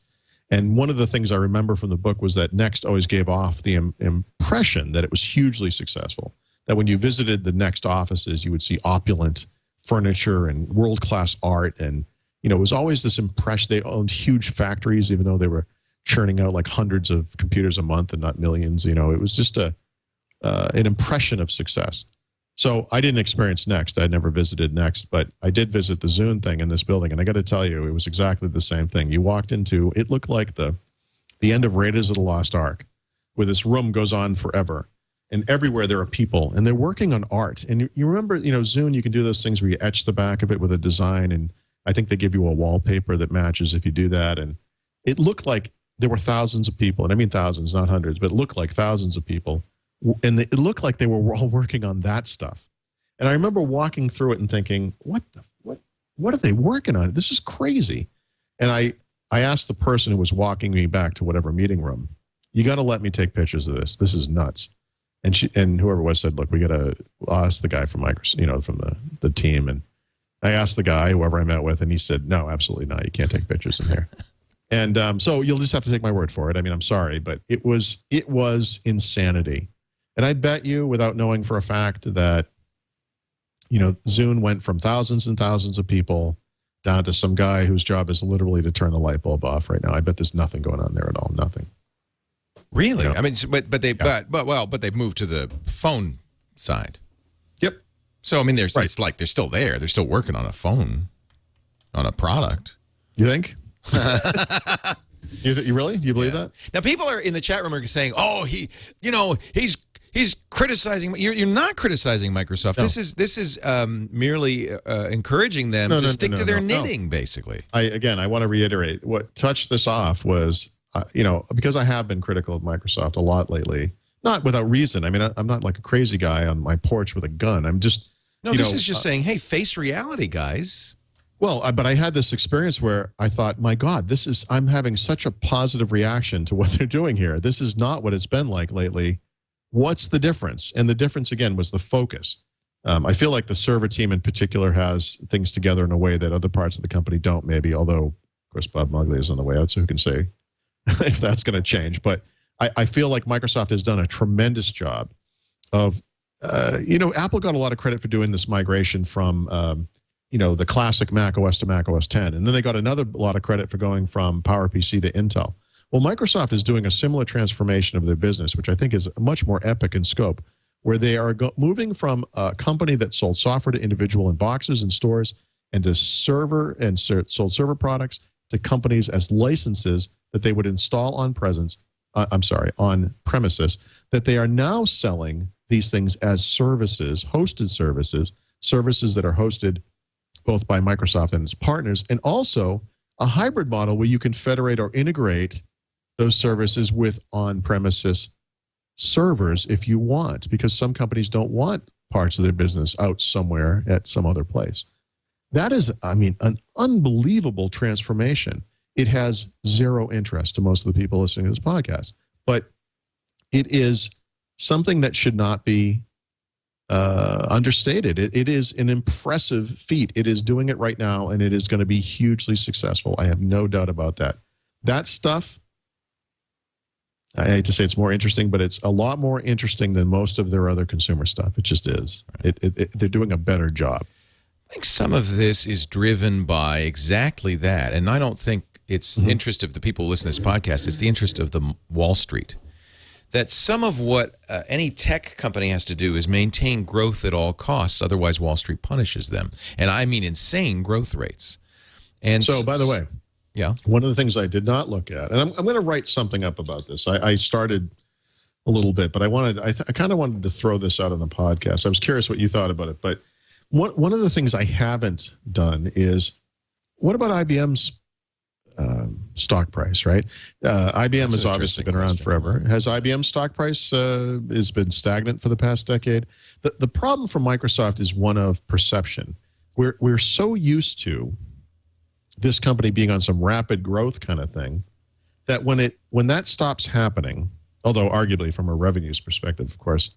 And one of the things I remember from the book was that Next always gave off the impression that it was hugely successful. That when you visited the Next offices, you would see opulent furniture and world-class art. And, you know, it was always this impression. They owned huge factories, even though they were churning out like hundreds of computers a month and not millions. You know, it was just an impression of success. So I didn't experience Next. I'd never visited Next, but I did visit the Zune thing in this building. And I got to tell you, it was exactly the same thing. You walked into, it looked like the end of Raiders of the Lost Ark, where this room goes on forever. And everywhere there are people, and they're working on art. And you remember, you know, Zune, you can do those things where you etch the back of it with a design. And I think they give you a wallpaper that matches if you do that. And it looked like there were thousands of people. And I mean thousands, not hundreds, but it looked like thousands of people. And it looked like they were all working on that stuff. And I remember walking through it and thinking, what are they working on? This is crazy. And I asked the person who was walking me back to whatever meeting room, you got to let me take pictures of this. This is nuts. And whoever it was said, look, we got to ask the guy from Microsoft, you know, from the team. And I asked the guy, whoever I met with, and he said, no, absolutely not. You can't take pictures in here. And so you'll just have to take my word for it. I mean, I'm sorry, but it was insanity. And I bet you, without knowing for a fact, that, you know, Zune went from thousands and thousands of people down to some guy whose job is literally to turn the light bulb off right now. I bet there's nothing going on there at all. Nothing. Really? You know? I mean, but they've moved to the phone side. Yep. So I mean, Right. it's like they're still there. They're still working on a phone, on a product. You think? You really? Do you believe that? Now, people are in the chat room are saying, "Oh, he's criticizing." You're not criticizing Microsoft. No. This is merely encouraging them to stick to their knitting, basically. I want to reiterate what touched this off was, you know, because I have been critical of Microsoft a lot lately, not without reason. I mean, I'm not like a crazy guy on my porch with a gun. I'm just this is just saying, hey, face reality, guys. Well, but I had this experience where I thought, my God, I'm having such a positive reaction to what they're doing here. This is not what it's been like lately. What's the difference? And the difference, again, was the focus. I feel like the server team in particular has things together in a way that other parts of the company don't, maybe, although, of course, Bob Mugley is on the way out, so who can say if that's going to change. But I feel like Microsoft has done a tremendous job of, you know, Apple got a lot of credit for doing this migration from, you know, the classic Mac OS to Mac OS 10. And then they got another lot of credit for going from PowerPC to Intel. Well, Microsoft is doing a similar transformation of their business, which I think is much more epic in scope, where they are moving from a company that sold software to individual in boxes and stores and to server and sold server products to companies as licenses that they would install on premises, that they are now selling these things as services, hosted services that are hosted both by Microsoft and its partners, and also a hybrid model where you can federate or integrate those services with on-premises servers if you want, because some companies don't want parts of their business out somewhere at some other place. That is, I mean, an unbelievable transformation. It has zero interest to most of the people listening to this podcast, but it is something that should not be understated. It is an impressive feat. It is doing it right now, and it is going to be hugely successful. I have no doubt about that. That stuff, I hate to say it's more interesting, but it's a lot more interesting than most of their other consumer stuff. It just is. They're doing a better job. I think some of this is driven by exactly that. And I don't think it's the interest of the people who listen to this podcast. It's the interest of the Wall Street. That some of what any tech company has to do is maintain growth at all costs. Otherwise, Wall Street punishes them. And I mean insane growth rates. And so, by the way, yeah, one of the things I did not look at, and I'm going to write something up about this. I started a little bit, but I kind of wanted to throw this out on the podcast. I was curious what you thought about it. But one of the things I haven't done is, what about IBM's stock price, right? IBM has obviously been around forever. Has IBM's stock price has been stagnant for the past decade? The problem for Microsoft is one of perception. We're so used to this company being on some rapid growth kind of thing that when that stops happening, Although arguably from a revenues perspective, of course,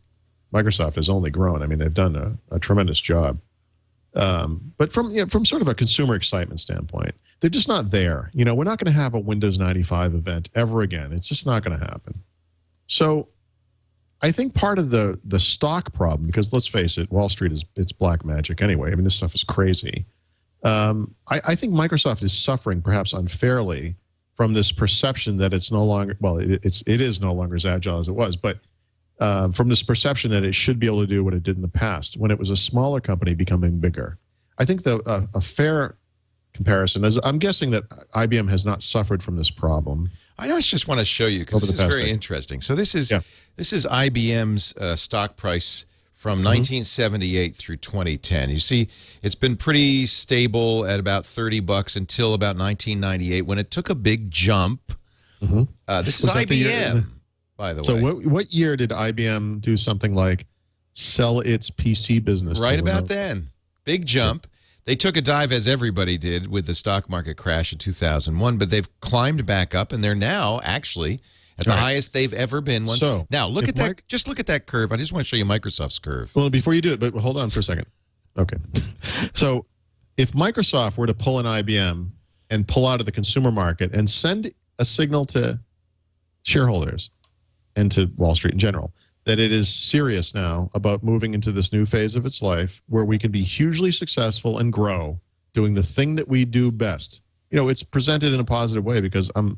Microsoft has only grown. I mean, they've done a tremendous job. But from sort of a consumer excitement standpoint, they're just not there. We're not going to have a Windows 95 event ever again. It's just not going to happen. So I think part of the stock problem, because let's face it, Wall Street it's black magic anyway. I mean, this stuff is crazy. I think Microsoft is suffering, perhaps unfairly, from this perception that it's no longer, well, it is no longer as agile as it was, but from this perception that it should be able to do what it did in the past when it was a smaller company becoming bigger. I think a fair comparison is, I'm guessing that IBM has not suffered from this problem. I just want to show you because this is very interesting. So this is IBM's stock price from 1978 through 2010. You see, it's been pretty stable at about $30 until about 1998 when it took a big jump. This is IBM, by the way. So what year did IBM do something like sell its PC business? Right about then. Big jump. They took a dive, as everybody did, with the stock market crash in 2001, but they've climbed back up, and they're now actually at the highest they've ever been. Now, look at that. Just look at that curve. I just want to show you Microsoft's curve. Well, before you do it, but hold on for a second. Okay. So if Microsoft were to pull an IBM and pull out of the consumer market and send a signal to shareholders and to Wall Street in general that it is serious now about moving into this new phase of its life where we can be hugely successful and grow doing the thing that we do best. It's presented in a positive way because I'm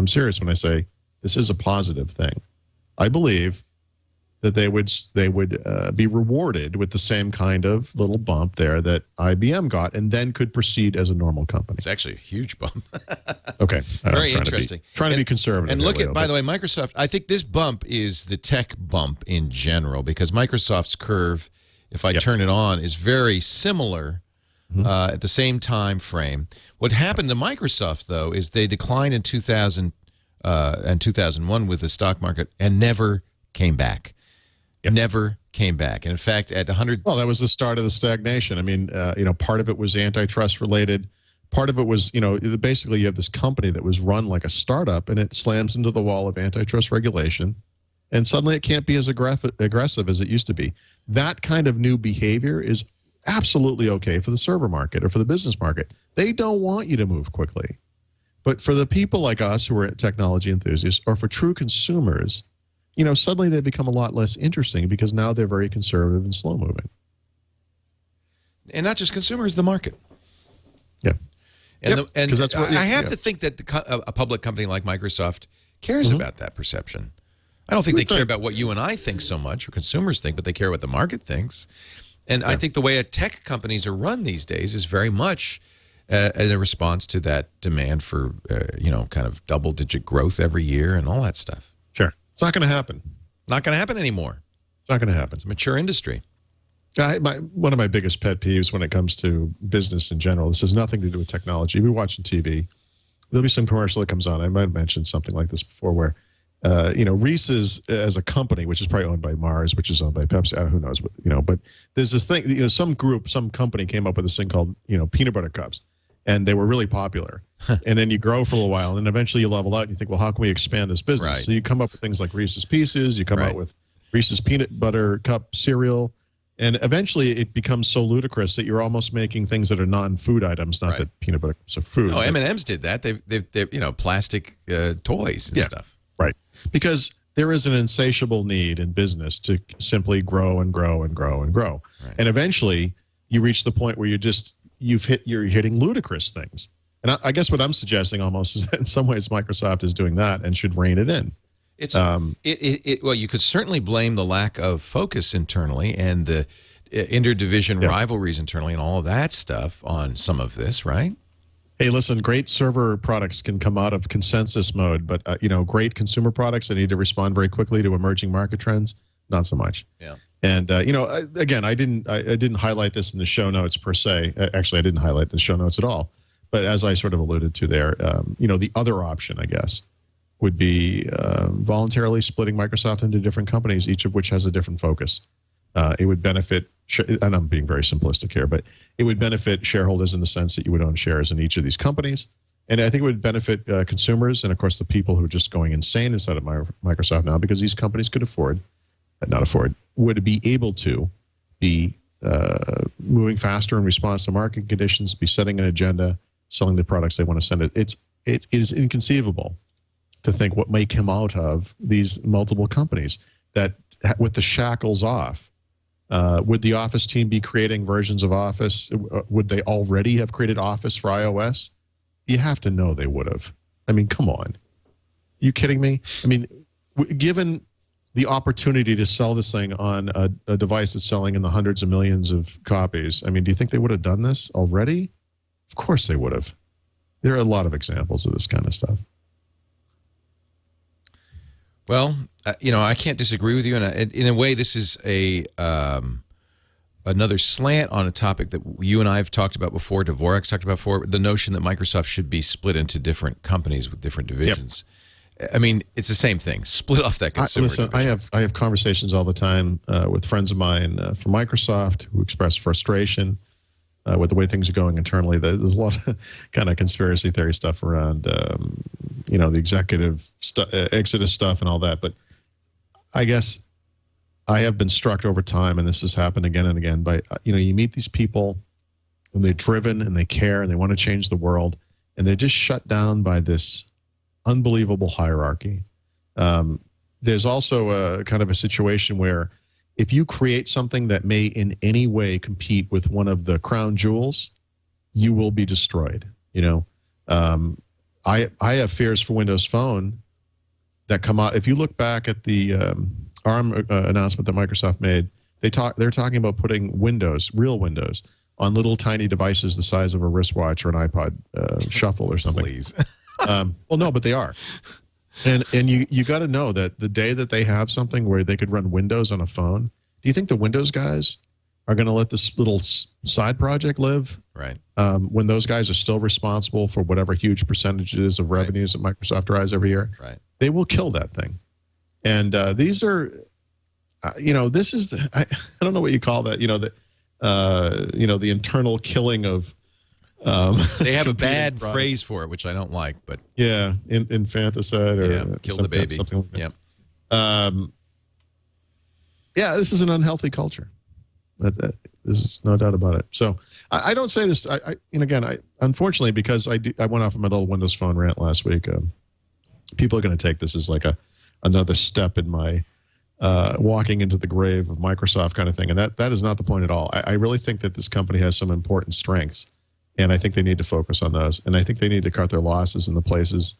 serious when I say this is a positive thing. I believe that they would be rewarded with the same kind of little bump there that IBM got, and then could proceed as a normal company. It's actually a huge bump. Okay, very interesting. Trying to be conservative. And look at, by the way, Microsoft. I think this bump is the tech bump in general because Microsoft's curve, if I turn it on, is very similar at the same time frame. What happened to Microsoft though is they declined in 2000 and 2001 with the stock market and never came back. Never came back. And in fact, at 100... Well, that was the start of the stagnation. I mean, part of it was antitrust related. Part of it was, basically you have this company that was run like a startup and it slams into the wall of antitrust regulation. And suddenly it can't be as aggressive as it used to be. That kind of new behavior is absolutely okay for the server market or for the business market. They don't want you to move quickly. But for the people like us who are technology enthusiasts or for true consumers, suddenly they become a lot less interesting because now they're very conservative and slow moving. And not just consumers, the market. Yeah. And that's what I have to think that a public company like Microsoft cares about that perception. I don't think they care about what you and I think so much or consumers think, but they care what the market thinks. And I think the way tech companies are run these days is very much a response to that demand for, kind of double-digit growth every year and all that stuff. Sure. It's not going to happen. Not going to happen anymore. It's not going to happen. It's a mature industry. One of my biggest pet peeves when it comes to business in general, this has nothing to do with technology. We're watching TV. There'll be some commercial that comes on. I might have mentioned something like this before where, Reese's as a company, which is probably owned by Mars, which is owned by Pepsi, who knows, but there's this thing, some company came up with this thing called, peanut butter cups. And they were really popular. And then you grow for a little while, and then eventually you level out, and you think, well, how can we expand this business? Right. So you come up with things like Reese's Pieces, you come out with Reese's Peanut Butter Cup cereal, and eventually it becomes so ludicrous that you're almost making things that are non-food items, not that peanut butter cups are food. Oh, M&M's did that. They've plastic toys and stuff. Right. Because there is an insatiable need in business to simply grow and grow and grow and grow. Right. And eventually you reach the point where you're hitting ludicrous things. And I guess what I'm suggesting almost is that in some ways Microsoft is doing that and should rein it in. It's well, you could certainly blame the lack of focus internally and the interdivision rivalries internally and all of that stuff on some of this, right? Hey, listen, great server products can come out of consensus mode, but great consumer products that need to respond very quickly to emerging market trends, not so much. Yeah. And again, I didn't highlight this in the show notes per se. Actually, I didn't highlight the show notes at all. But as I sort of alluded to there, the other option, I guess, would be voluntarily splitting Microsoft into different companies, each of which has a different focus. It would benefit, and I'm being very simplistic here, but it would benefit shareholders in the sense that you would own shares in each of these companies. And I think it would benefit consumers and, of course, the people who are just going insane inside of Microsoft now, because these companies could would be able to be moving faster in response to market conditions, be setting an agenda, selling the products they want to send. It is inconceivable to think what may come out of these multiple companies that, with the shackles off, would the Office team be creating versions of Office? Would they already have created Office for iOS? You have to know they would have. I mean, come on. You kidding me? I mean, given the opportunity to sell this thing on a device that's selling in the hundreds of millions of copies, I mean, do you think they would have done this already? Of course they would have. There are a lot of examples of this kind of stuff. Well, I can't disagree with you. And in a way, this is another slant on a topic that you and I have talked about before, Dvorak's talked about before, the notion that Microsoft should be split into different companies with different divisions. Yep. I mean, it's the same thing. Split off that consumer division. I have conversations all the time with friends of mine from Microsoft who express frustration with the way things are going internally. There's a lot of kind of conspiracy theory stuff around, the executive exodus stuff and all that. But I guess I have been struck over time, and this has happened again and again, by, you meet these people and they're driven and they care and they want to change the world, and they're just shut down by this unbelievable hierarchy. There's also a kind of a situation where if you create something that may in any way compete with one of the crown jewels, you will be destroyed. I have fears for Windows Phone that come out. If you look back at the ARM announcement that Microsoft made, they're talking about putting real Windows, on little tiny devices the size of a wristwatch or an iPod Shuffle or something. Please. Well, no, but they are. And you got to know that the day that they have something where they could run Windows on a phone, do you think the Windows guys are going to let this little side project live? Right. When those guys are still responsible for whatever huge percentages of revenues that Microsoft drives every year, right? They will kill that thing. And these are, this is I don't know what you call that. The internal killing of. They have a bad phrase for it, which I don't like, but yeah, infanticide or kill the baby. Something like that. Yeah, this is an unhealthy culture. This is no doubt about it. So I don't say this. Unfortunately, because I went off of my little Windows Phone rant last week. People are going to take this as like another step in my walking into the grave of Microsoft kind of thing, and that is not the point at all. I really think that this company has some important strengths. And I think they need to focus on those. And I think they need to cut their losses in the places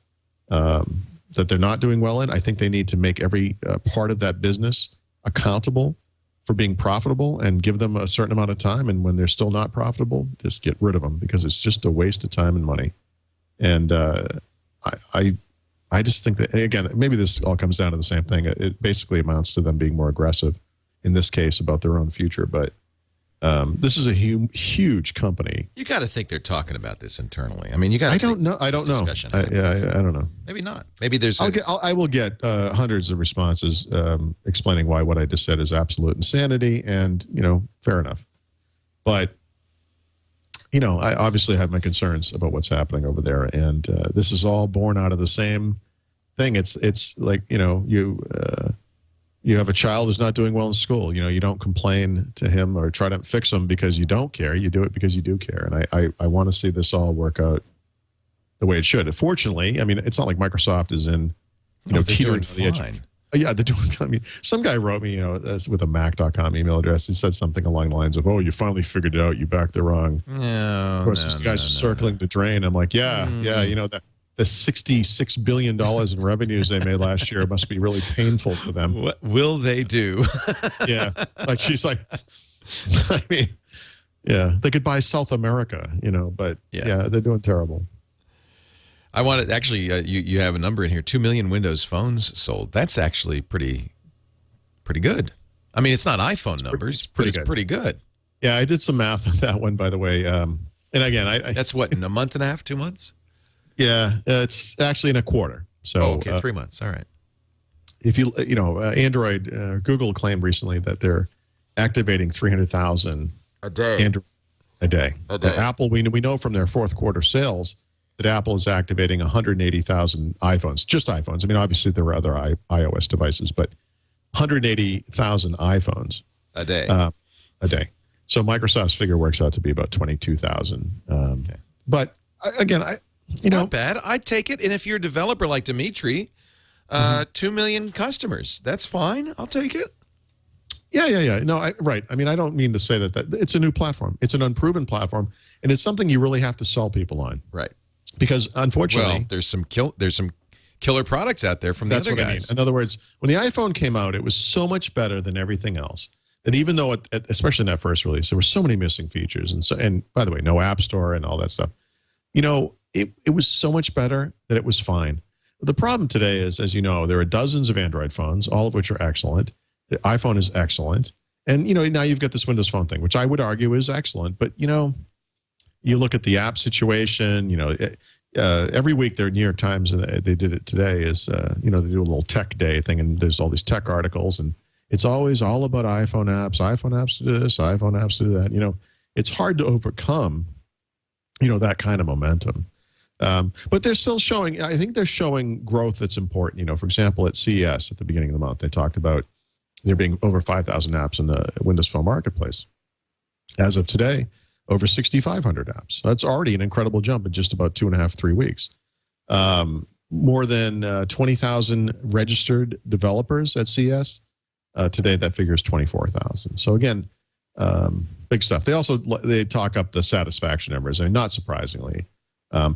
that they're not doing well in. I think they need to make every part of that business accountable for being profitable and give them a certain amount of time. And when they're still not profitable, just get rid of them, because it's just a waste of time and money. And I just think that, again, maybe this all comes down to the same thing. It basically amounts to them being more aggressive in this case about their own future. But this is a huge company. You got to think they're talking about this internally. I mean, you got. I don't know. I don't know. I don't know. Maybe not. Maybe there's. I will get hundreds of responses explaining why what I just said is absolute insanity, and fair enough. But I obviously have my concerns about what's happening over there, and this is all born out of the same thing. It's like you have a child who's not doing well in school. You don't complain to him or try to fix him because you don't care. You do it because you do care. And I want to see this all work out the way it should. Fortunately, I mean, it's not like Microsoft is in, teetering on the edge. Yeah, they're doing. I mean, some guy wrote me, with a Mac.com email address. He said something along the lines of, "Oh, you finally figured it out. You backed it wrong." No, of course, these guys are circling the drain. I'm like, that. The $66 billion in revenues they made last year must be really painful for them. What will they do? Yeah. Like, she's like, I mean, yeah, they could buy South America, but yeah, they're doing terrible. I wanted, actually, you have a number in here, 2 million Windows phones sold. That's actually pretty good. I mean, it's not iPhone numbers, but it's pretty good. Yeah, I did some math on that one, by the way. And again, that's what, in a month and a half, 2 months? Yeah, it's actually in a quarter. So okay, 3 months. All right. If Android, Google claimed recently that they're activating 300,000 a day. Android a day. Apple, we know from their fourth quarter sales that Apple is activating 180,000 iPhones, just iPhones. I mean, obviously there were other iOS devices, but 180,000 iPhones a day. A day. So Microsoft's figure works out to be about 22,000. Okay. But again, not bad. I'd take it. And if you're a developer like Dimitri, 2 million customers, that's fine. I'll take it. Yeah. No, right. I mean, I don't mean to say that it's a new platform. It's an unproven platform, and it's something you really have to sell people on. Right. Because unfortunately, well, there's some killer products out there from the other guys. I mean. In other words, when the iPhone came out, it was so much better than everything else that even though, especially in that first release, there were so many missing features, and by the way, no App Store and all that stuff. You know, it was so much better that it was fine. The problem today is, as you know, there are dozens of Android phones, all of which are excellent. The iPhone is excellent. And, you know, now you've got this Windows Phone thing, which I would argue is excellent. But, you know, you look at the app situation, you know, every week their New York Times, and they did it today, is, you know, they do a little tech day thing, and there's all these tech articles, and it's always all about iPhone apps do this, iPhone apps do that. You know, it's hard to overcome, you know, that kind of momentum. But they're still showing, I think they're showing growth that's important. You know, for example, at CES at the beginning of the month, they talked about there being over 5,000 apps in the Windows Phone marketplace. As of today, over 6,500 apps. That's already an incredible jump in just about 2.5, 3 weeks. More than 20,000 registered developers at CES. Today, that figure is 24,000. So again, big stuff. They talk up the satisfaction numbers. I mean, not surprisingly,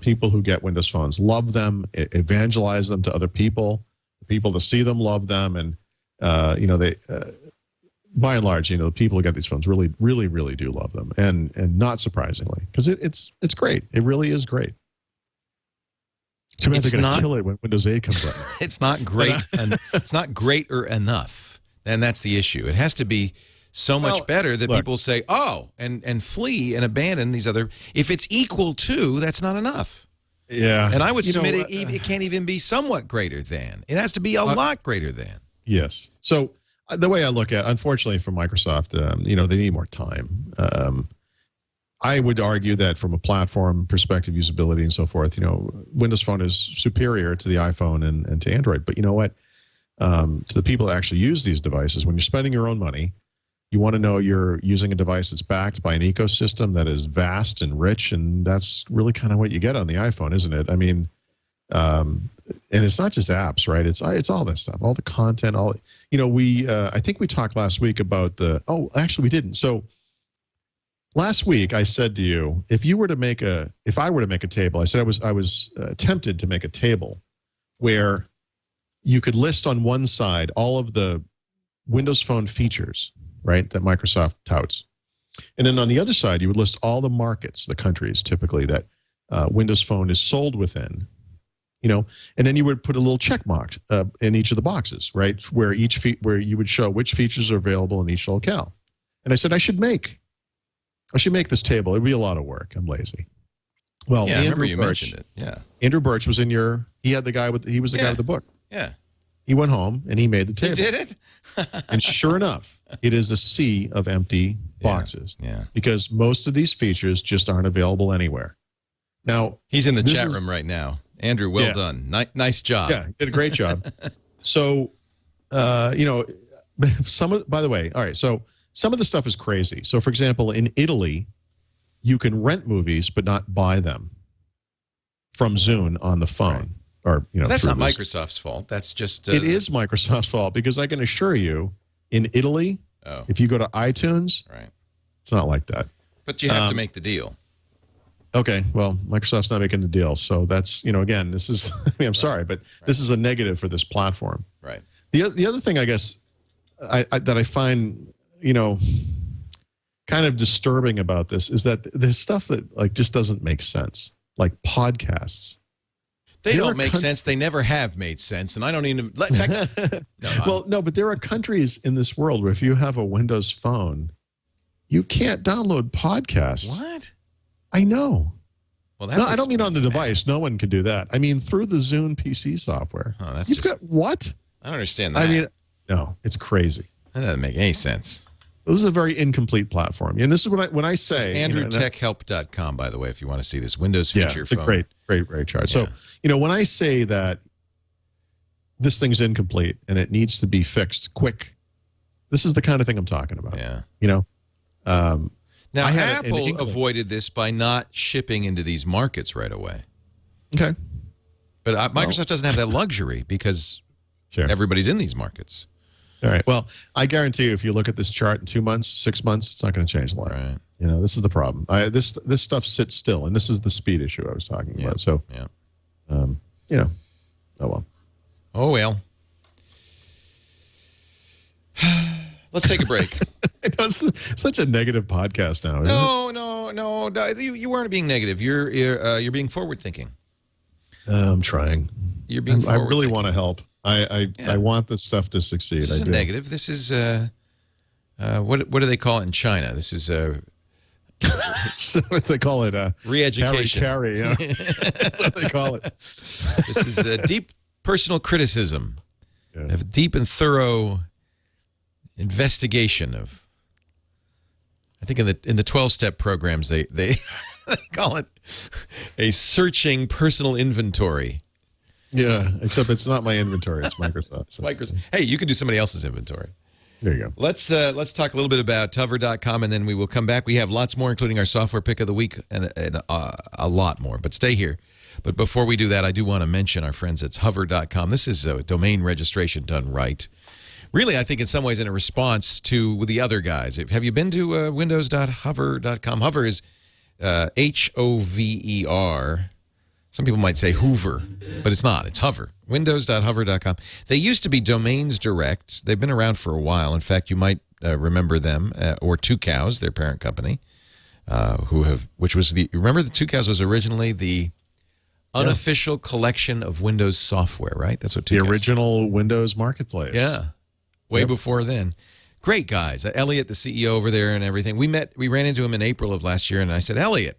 people who get Windows phones love them, evangelize them to other people. The people that see them love them, and you know, they, by and large, you know, the people who get these phones really do love them, and not surprisingly, because it's great. It really is great. Too bad they're going to kill it when Windows 8 comes out. It's not great, and it's not great or enough, and that's the issue. It has to be so much better that people say, "Oh," and flee and abandon these other. If it's equal to, that's not enough. Yeah, and I would submit it can't even be somewhat greater than. It has to be a lot greater than. Yes. So the way I look at it, unfortunately for Microsoft, you know, they need more time. I would argue that from a platform perspective, usability and so forth, you know, Windows Phone is superior to the iPhone and to Android. But you know what? To the people that actually use these devices, when you're spending your own money, you want to know you're using a device that's backed by an ecosystem that is vast and rich, and that's really kind of what you get on the iPhone, isn't it? I mean, and it's not just apps, right? It's all that stuff, all the content, all, you know, I think we talked last week about actually we didn't. So last week I said to you, if I were to make a table, I said I was tempted to make a table where you could list on one side all of the Windows Phone features, right, that Microsoft touts. And then on the other side, you would list all the markets, the countries typically that Windows Phone is sold within. You know, and then you would put a little check mark in each of the boxes, right, where you would show which features are available in each locale. And I said I should make this table. It'd be a lot of work. I'm lazy. Well, yeah, Andrew you Birch, mentioned it. Yeah, Andrew Birch was in he was the guy with the book. Yeah, he went home and he made the table. He did it, and sure enough, it is a sea of empty boxes. Yeah, because most of these features just aren't available anywhere. Now he's in the chat room right now. Andrew, well done. Nice job. Yeah, did a great job. So, you know, by the way, all right, so some of the stuff is crazy. So, for example, in Italy, you can rent movies but not buy them from Zune on the phone. Right. Or, you know, that's not Microsoft's fault. That's just... It is Microsoft's fault, because I can assure you, in Italy, if you go to iTunes, it's not like that. But you have to make the deal. Okay, well, Microsoft's not making the deal, so that's, you know, again, this is, I mean, I'm sorry, but this is a negative for this platform. Right. The other thing, I guess, that I find, you know, kind of disturbing about this is that there's stuff that, like, just doesn't make sense, like podcasts. They don't make sense. They never have made sense, and I don't even. In fact, no, but there are countries in this world where if you have a Windows Phone, you can't download podcasts. What? I know. Well, no, I don't mean on the device. No one can do that. I mean through the Zune PC software. Oh, that's You've got what? I don't understand that. I mean, no, it's crazy. That doesn't make any sense. This is a very incomplete platform. And this is when I say... AndrewTechHelp.com, by the way, if you want to see this Windows feature it's phone. a great chart. So, when I say that this thing's incomplete and it needs to be fixed quick, this is the kind of thing I'm talking about. Yeah. Now, Apple avoided this by not shipping into these markets right away. Okay. But Microsoft doesn't have that luxury because everybody's in these markets. All right. Well, I guarantee you, if you look at this chart in 2 months, 6 months, it's not going to change a lot. Right. This is the problem. This stuff sits still, and this is the speed issue I was talking about. So, oh well. Oh well. Let's take a break. It's such a negative podcast now. No. You weren't being negative. You're being forward thinking. I'm trying. You're being. I really want to help. I want this stuff to succeed. This isn't negative. This is what do they call it in China? This is so what they call it re-education. Carry. That's what they call it. This is deep personal criticism, a deep and thorough investigation of. I think in the 12-step programs they call it a searching personal inventory. Yeah, except it's not my inventory; it's Microsoft. So. Microsoft. Hey, you can do somebody else's inventory. There you go. Let's talk a little bit about Hover.com, and then we will come back. We have lots more, including our software pick of the week and a lot more. But stay here. But before we do that, I do want to mention our friends at Hover.com. This is a domain registration done right. Really, I think in some ways in a response to the other guys. Have you been to windows.hover.com? Hover is Hover. Some people might say Hoover, but it's not. It's Hover. Windows.hover.com. They used to be Domains Direct. They've been around for a while. In fact, you might remember them, or Two Cows, their parent company, remember the Two Cows was originally the unofficial collection of Windows software, right? That's what Two Cows. The original Windows marketplace. Yeah. Way before then. Great guys. Elliot, the CEO over there and everything. We ran into him in April of last year, and I said, Elliot,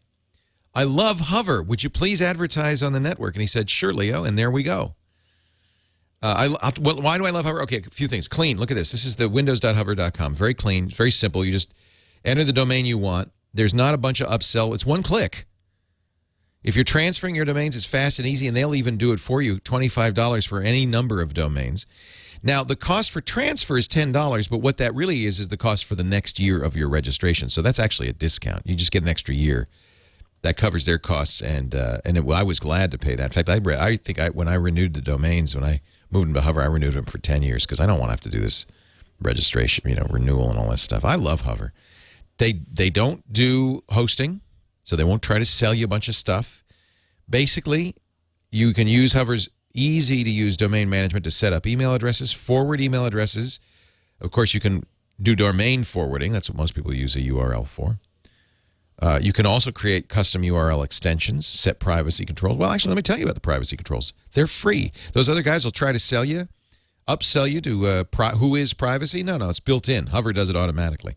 I love Hover. Would you please advertise on the network? And he said, sure, Leo, and there we go. Why do I love Hover? Okay, a few things. Clean. Look at this. This is the windows.hover.com. Very clean. Very simple. You just enter the domain you want. There's not a bunch of upsell. It's one click. If you're transferring your domains, it's fast and easy, and they'll even do it for you, $25 for any number of domains. Now, the cost for transfer is $10, but what that really is the cost for the next year of your registration. So that's actually a discount. You just get an extra year. That covers their costs, and I was glad to pay that. In fact, I think when I renewed the domains, when I moved into Hover, I renewed them for 10 years because I don't want to have to do this registration, renewal and all that stuff. I love Hover. They don't do hosting, so they won't try to sell you a bunch of stuff. Basically, you can use Hover's easy-to-use domain management to set up email addresses, forward email addresses. Of course, you can do domain forwarding. That's what most people use a URL for. You can also create custom URL extensions, set privacy controls. Well, actually, let me tell you about the privacy controls. They're free. Those other guys will try to sell you, upsell you to who is privacy. No, it's built in. Hover does it automatically.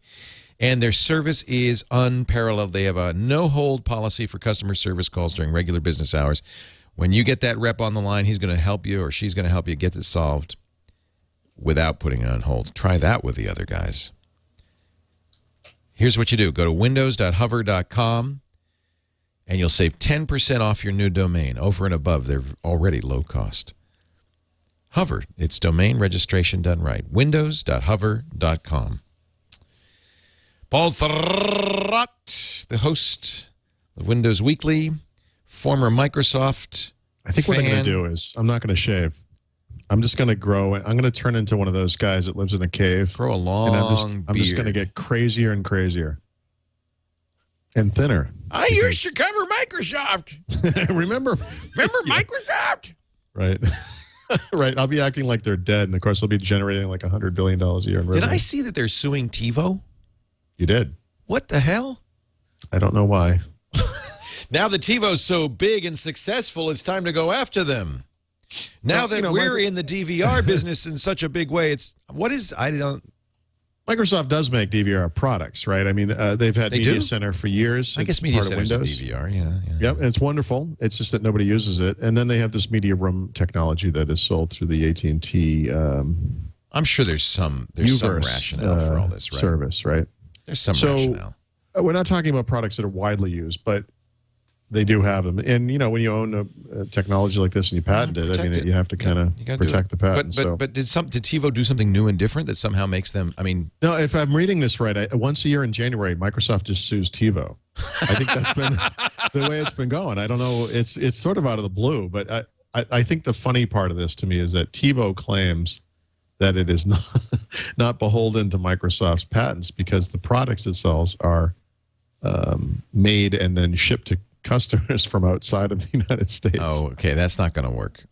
And their service is unparalleled. They have a no-hold policy for customer service calls during regular business hours. When you get that rep on the line, he's going to help you or she's going to help you get this solved without putting it on hold. Try that with the other guys. Here's what you do. Go to windows.hover.com, and you'll save 10% off your new domain. Over and above, they're already low cost. Hover, it's domain registration done right. Windows.hover.com. Paul Thurrott, the host of Windows Weekly, former Microsoft I think what I'm going to do is I'm not going to shave. I'm just going to grow. I'm going to turn into one of those guys that lives in a cave. Grow a long I'm just going to get crazier and crazier. And thinner. I used to cover Microsoft. Remember Microsoft? Right. Right. I'll be acting like they're dead. And, of course, they'll be generating like $100 billion a year in revenue. Did I see that they're suing TiVo? You did. What the hell? I don't know why. Now that TiVo's so big and successful, it's time to go after them. Now that we're in the DVR business in such a big way, Microsoft does make DVR products, right? I mean, they've had Media Center for years. I guess Media Center's a DVR, yeah. Yep, and it's wonderful. It's just that nobody uses it. And then they have this media room technology that is sold through the AT&T I'm sure there's some Uverse, rationale for all this, right? Service, right? There's some rationale. We're not talking about products that are widely used, but they do have them. And, you know, when you own a technology like this and you patent it, I mean, you have to kind of protect the patent. But did TiVo do something new and different that somehow makes them, I mean... No, if I'm reading this right, once a year in January, Microsoft just sues TiVo. I think that's been the way it's been going. I don't know. It's sort of out of the blue, but I think the funny part of this to me is that TiVo claims that it is not beholden to Microsoft's patents because the products it sells are made and then shipped to customers from outside of the United States. Oh, okay. That's not going to work.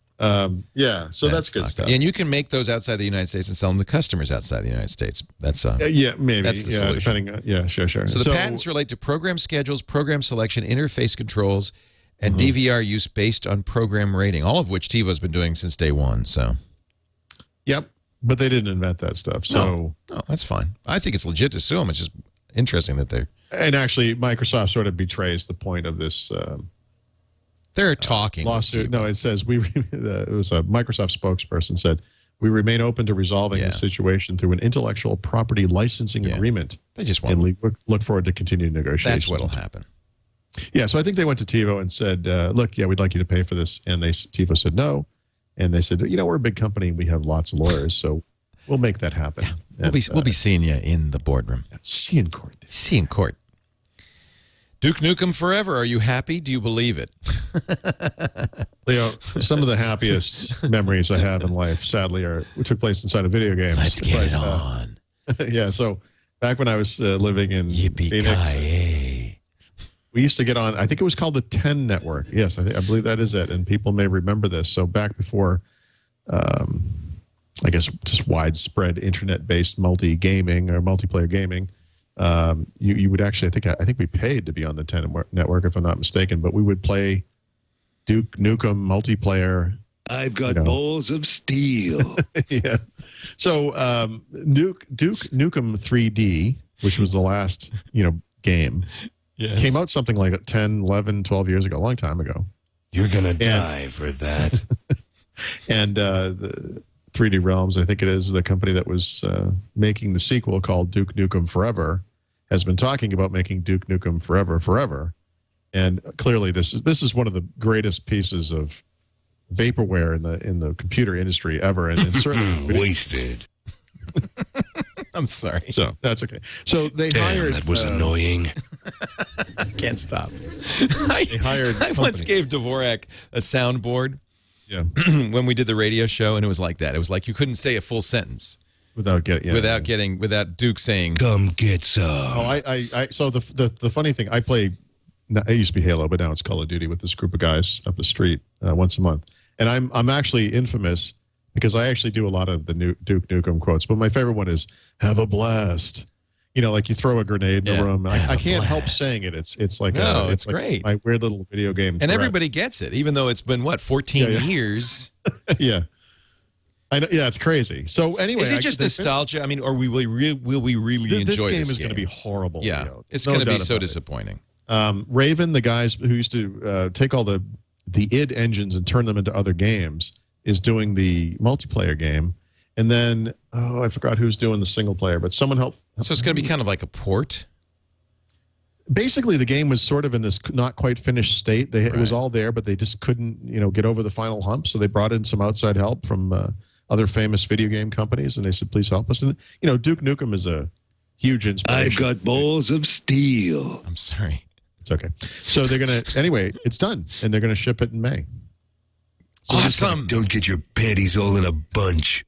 Yeah, so that's good stuff. And you can make those outside the United States and sell them to customers outside the United States. That's yeah, maybe. That's the solution. Depending on, yeah, sure. So the patents relate to program schedules, program selection, interface controls, and DVR use based on program rating, all of which TiVo's been doing since day one. So, yep, but they didn't invent that stuff. So no, that's fine. I think it's legit to sue them. It's just interesting that they're... And actually, Microsoft sort of betrays the point of this... They're talking lawsuit. No, it says it was a Microsoft spokesperson said we remain open to resolving the situation through an intellectual property licensing agreement. They just want and look forward to continued negotiations. That's what'll happen. Yeah, so I think they went to TiVo and said, "Look, we'd like you to pay for this," and TiVo said no, and they said, "We're a big company and we have lots of lawyers, so we'll make that happen." Yeah, we'll be seeing you in the boardroom. See you in court. See you in court. Duke Nukem forever. Are you happy? Do you believe it? Leo, some of the happiest memories I have in life, sadly, took place inside of video games. Let's get it on. Yeah, so back when I was living in Phoenix, we used to get on, I think it was called the 10 Network. Yes, I believe that is it, and people may remember this. So back before, I guess, just widespread internet-based multi-gaming or multiplayer gaming, you would actually, I think we paid to be on the 10 Network, if I'm not mistaken, but we would play Duke Nukem multiplayer. I've got balls of steel. Yeah. So Duke Nukem 3D, which was the last, game, came out something like 10, 11, 12 years ago, a long time ago. You're going to die for that. And the 3D Realms, I think it is, the company that was making the sequel called Duke Nukem Forever, has been talking about making Duke Nukem Forever. And clearly this is one of the greatest pieces of vaporware in the computer industry ever, and certainly wasted. I'm sorry. So that's okay. So they hired. That was annoying. I can't stop. They hired. I once gave Dvorak a soundboard. Yeah. When we did the radio show, and it was like that. It was like you couldn't say a full sentence without Duke saying, "Come get some." Oh, so the funny thing, I play. It used to be Halo, but now it's Call of Duty with this group of guys up the street once a month. And I'm actually infamous because I actually do a lot of the Duke Nukem quotes. But my favorite one is "Have a blast." Like you throw a grenade in the room. And I can't help saying it. It's like it's like great. My weird little video game. And everybody gets it, even though it's been 14 years. Yeah. I know, yeah, it's crazy. So anyway, is it just nostalgia? I mean, or will we really enjoy this game? This game is going to be horrible. Yeah, it's going to be so disappointing. Raven, the guys who used to take all the id engines and turn them into other games, is doing the multiplayer game. And then, I forgot who's doing the single player, but someone helped. So it's going to be kind of like a port? Basically, the game was sort of in this not quite finished state. It was all there, but they just couldn't, get over the final hump. So they brought in some outside help from other famous video game companies, and they said, please help us. And, Duke Nukem is a huge inspiration. I've got balls of steel. I'm sorry. It's okay. So they're going to, anyway, it's done, and they're going to ship it in May. So awesome. Don't get your panties all in a bunch.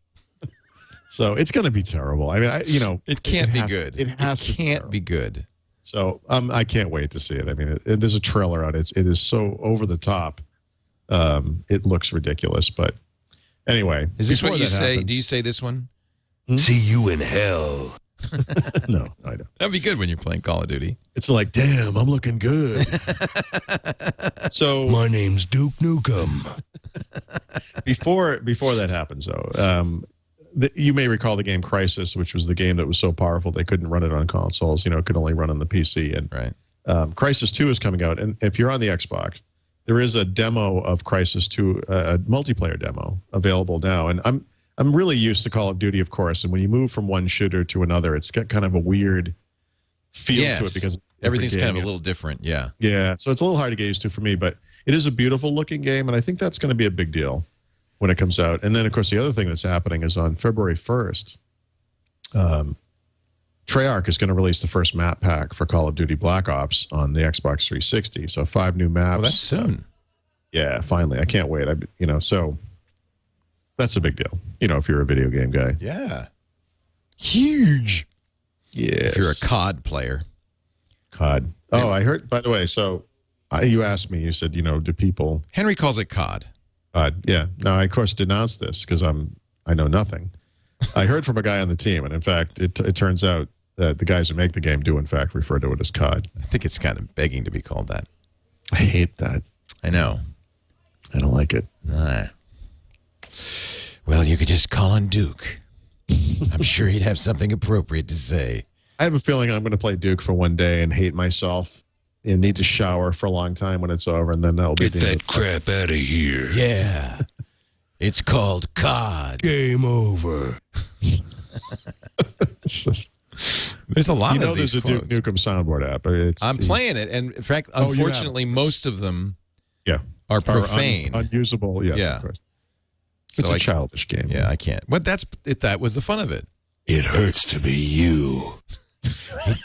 So it's going to be terrible. I mean, it can't be good. It can't be good. So I can't wait to see it. I mean, there's a trailer out. It is so over the top. It looks ridiculous, but anyway. Is this what you say? Do you say this one? See you in hell. No, I don't. That'd be good when you're playing Call of Duty. It's like, damn, I'm looking good. So my name's Duke Nukem. Before that happens, though, you may recall the game Crisis, which was the game that was so powerful they couldn't run it on consoles. It could only run on the PC. And Crisis 2 is coming out, and if you're on the Xbox, there is a demo of Crisis 2, a multiplayer demo available now. And I'm really used to Call of Duty, of course, and when you move from one shooter to another, it's got kind of a weird feel to it because everything's kind of a little different. Yeah. Yeah. So it's a little hard to get used to for me, but it is a beautiful looking game, and I think that's going to be a big deal when it comes out. And then, of course, the other thing that's happening is on February 1st, Treyarch is going to release the first map pack for Call of Duty Black Ops on the Xbox 360. So 5 new maps. Oh, that's soon. Yeah, finally. I can't wait. So that's a big deal. If you're a video game guy. Yeah. Huge. Yes. If you're a COD player. COD. Oh, I heard, by the way, so you asked me, you said, do people... Henry calls it COD. Yeah. Now, I, of course, denounced this because I know nothing. I heard from a guy on the team, and in fact, it turns out that the guys who make the game do, in fact, refer to it as COD. I think it's kind of begging to be called that. I hate that. I know. I don't like it. Well, you could just call on Duke. I'm sure he'd have something appropriate to say. I have a feeling I'm going to play Duke for one day and hate myself and need to shower for a long time when it's over, and then that'll be Get that crap out of here. Yeah. It's called COD. Game over. It's just, there's a lot of these there's a Duke quotes. Nukem soundboard app. I'm playing it, and in fact, unfortunately, most of them are profane. Unusable, yes, Yeah. of course. It's a childish game. Yeah, I can't. But that was the fun of it. It hurts to be you.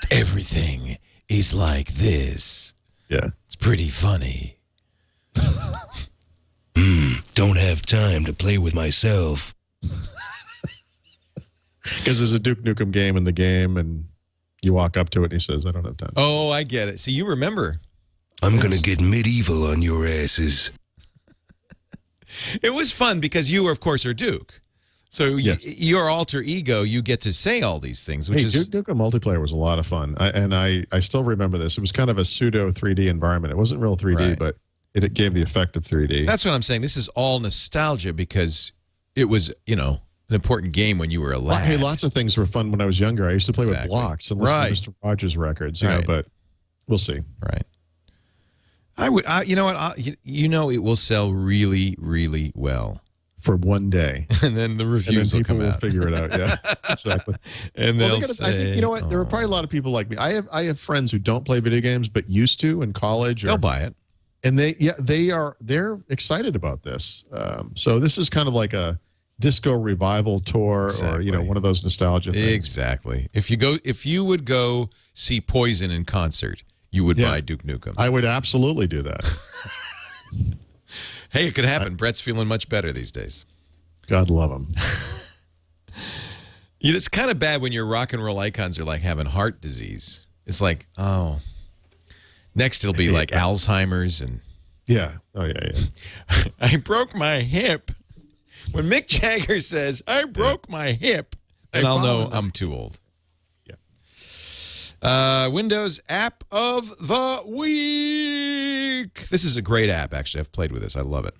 Everything is like this. Yeah. It's pretty funny. Don't have time to play with myself. Because there's a Duke Nukem game in the game, and you walk up to it, and he says, I don't have time. Oh, I get it. See, you remember. I'm going to get medieval on your asses. It was fun because you, of course, are Duke. So your alter ego, you get to say all these things, which is... Duke Nukem multiplayer was a lot of fun. I still remember this. It was kind of a pseudo 3D environment. It wasn't real 3D, but it gave the effect of 3D. That's what I'm saying. This is all nostalgia because it was, an important game when you were a lad. Hey, lots of things were fun when I was younger. I used to play with blocks and listen to Mr. Rogers records, but we'll see. Right. You know what? It will sell really, really well. For one day. And then the reviews will come out. People will figure it out. Yeah, exactly. And I think, you know what? There are probably a lot of people like me. I have friends who don't play video games, but used to in college. They'll buy it. And they're excited about this. So this is kind of like a disco revival tour, or one of those nostalgia things. Exactly. If you would go see Poison in concert, you would buy Duke Nukem. I would absolutely do that. Hey, it could happen. Brett's feeling much better these days. God love him. It's kind of bad when your rock and roll icons are like having heart disease. It's like, oh. Next it'll be like Alzheimer's and... Yeah. Oh, yeah. I broke my hip. When Mick Jagger says, I broke my hip, then I'll know I'm too old. Yeah. Windows App of the Week. This is a great app, actually. I've played with this. I love it.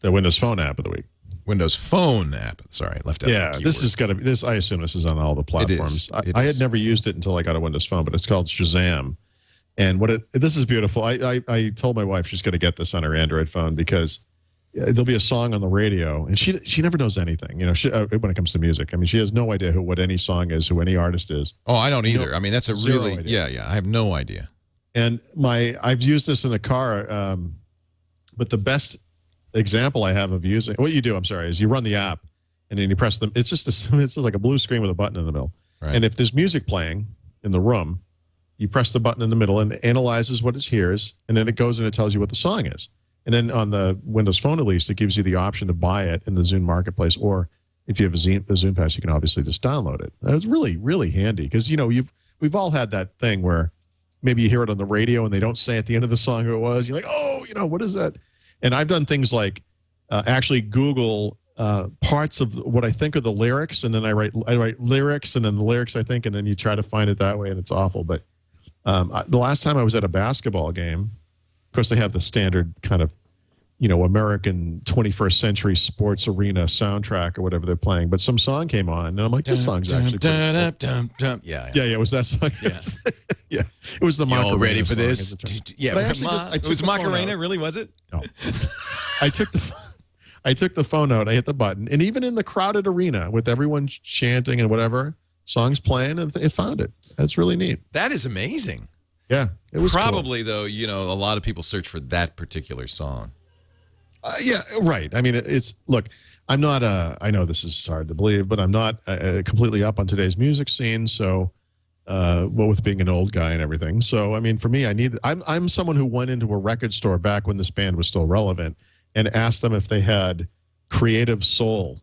The Windows Phone app of the week. Windows Phone app. Sorry, I left out the keyword. This has got to be this. I assume this is on all the platforms. I had never used it until I got a Windows Phone, but it's called Shazam. And this is beautiful. I told my wife she's going to get this on her Android phone because there'll be a song on the radio, and she never knows anything. When it comes to music, I mean, she has no idea what any song is, who any artist is. Oh, I don't either. I mean, that's a really I have no idea. And I've used this in the car, but the best example I have of using what you do, is you run the app, and then you press them. It's just like a blue screen with a button in the middle. Right. And if there's music playing in the room, you press the button in the middle and it analyzes what it hears, and then it goes and it tells you what the song is. And then on the Windows Phone, at least, it gives you the option to buy it in the Zune Marketplace, or if you have a Zune Pass, you can obviously just download it. It's really, really handy because we've all had that thing where maybe you hear it on the radio and they don't say at the end of the song who it was. You're like, oh, what is that? And I've done things like actually Google parts of what I think are the lyrics, and then I write lyrics and then the lyrics I think, and then you try to find it that way, and it's awful. But the last time I was at a basketball game, of course they have the standard kind of, American 21st century sports arena soundtrack or whatever they're playing. But some song came on, and I'm like, this song's actually pretty cool. Yeah, it was that song. Yeah, yeah. It was the Macarena. All ready for this? Yeah, it was Macarena. Really, was it? No. I took I took the phone out, I hit the button, and even in the crowded arena with everyone chanting and whatever, songs playing, and it found it. That's really neat. That is amazing. Yeah, it was probably cool. Though, a lot of people search for that particular song. Yeah, right. I mean, look, I'm not I know this is hard to believe, but I'm not completely up on today's music scene. So, with being an old guy and everything. So, I mean, for me, I'm someone who went into a record store back when this band was still relevant and asked them if they had Creative Soul.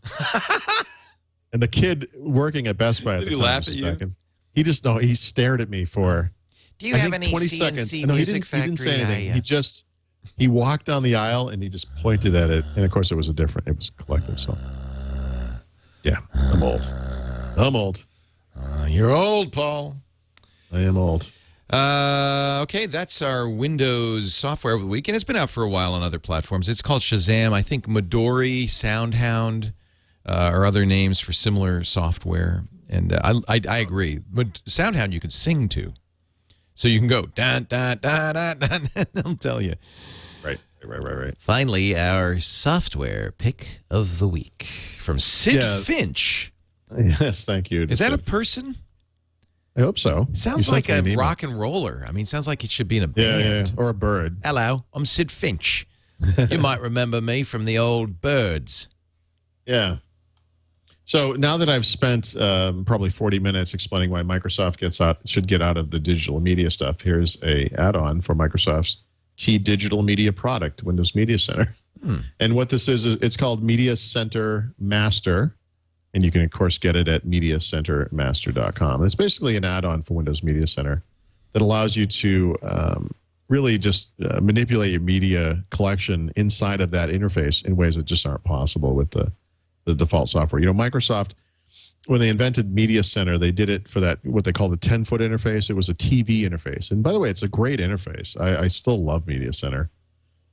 And the kid working at Best Buy at the time, laugh at you? He stared at me for, do you have any 20 CNC seconds. No, Music Factory? He didn't say anything. He walked down the aisle and he just pointed at it. And of course, it was collective. So, yeah, I'm old. You're old, Paul. I am old. Okay, that's our Windows software of the week, and it's been out for a while on other platforms. It's called Shazam. I think Midori, SoundHound, are other names for similar software. And I agree. SoundHound you could sing to. So you can go, dun, dun, dun, dun, dun, they'll tell you. Right. Finally, our software pick of the week from Sid Finch. Yes, thank you. Is that a person? I hope so. Sounds like a rock and roller. I mean, sounds like it should be in a Yeah. band. Or a bird. Hello, I'm Sid Finch. You might remember me from the old Birds. Yeah. So now that I've spent probably 40 minutes explaining why Microsoft should get out of the digital media stuff, here's a add-on for Microsoft's key digital media product, Windows Media Center. And what this is it's called Media Center Master, and you can, of course, get it at MediaCenterMaster.com. It's basically an add-on for Windows Media Center that allows you to really just manipulate your media collection inside of that interface in ways that just aren't possible with the default software. Microsoft, when they invented Media Center, they did it for that, what they call the 10-foot interface. It was a TV interface. And by the way, it's a great interface. I still love Media Center.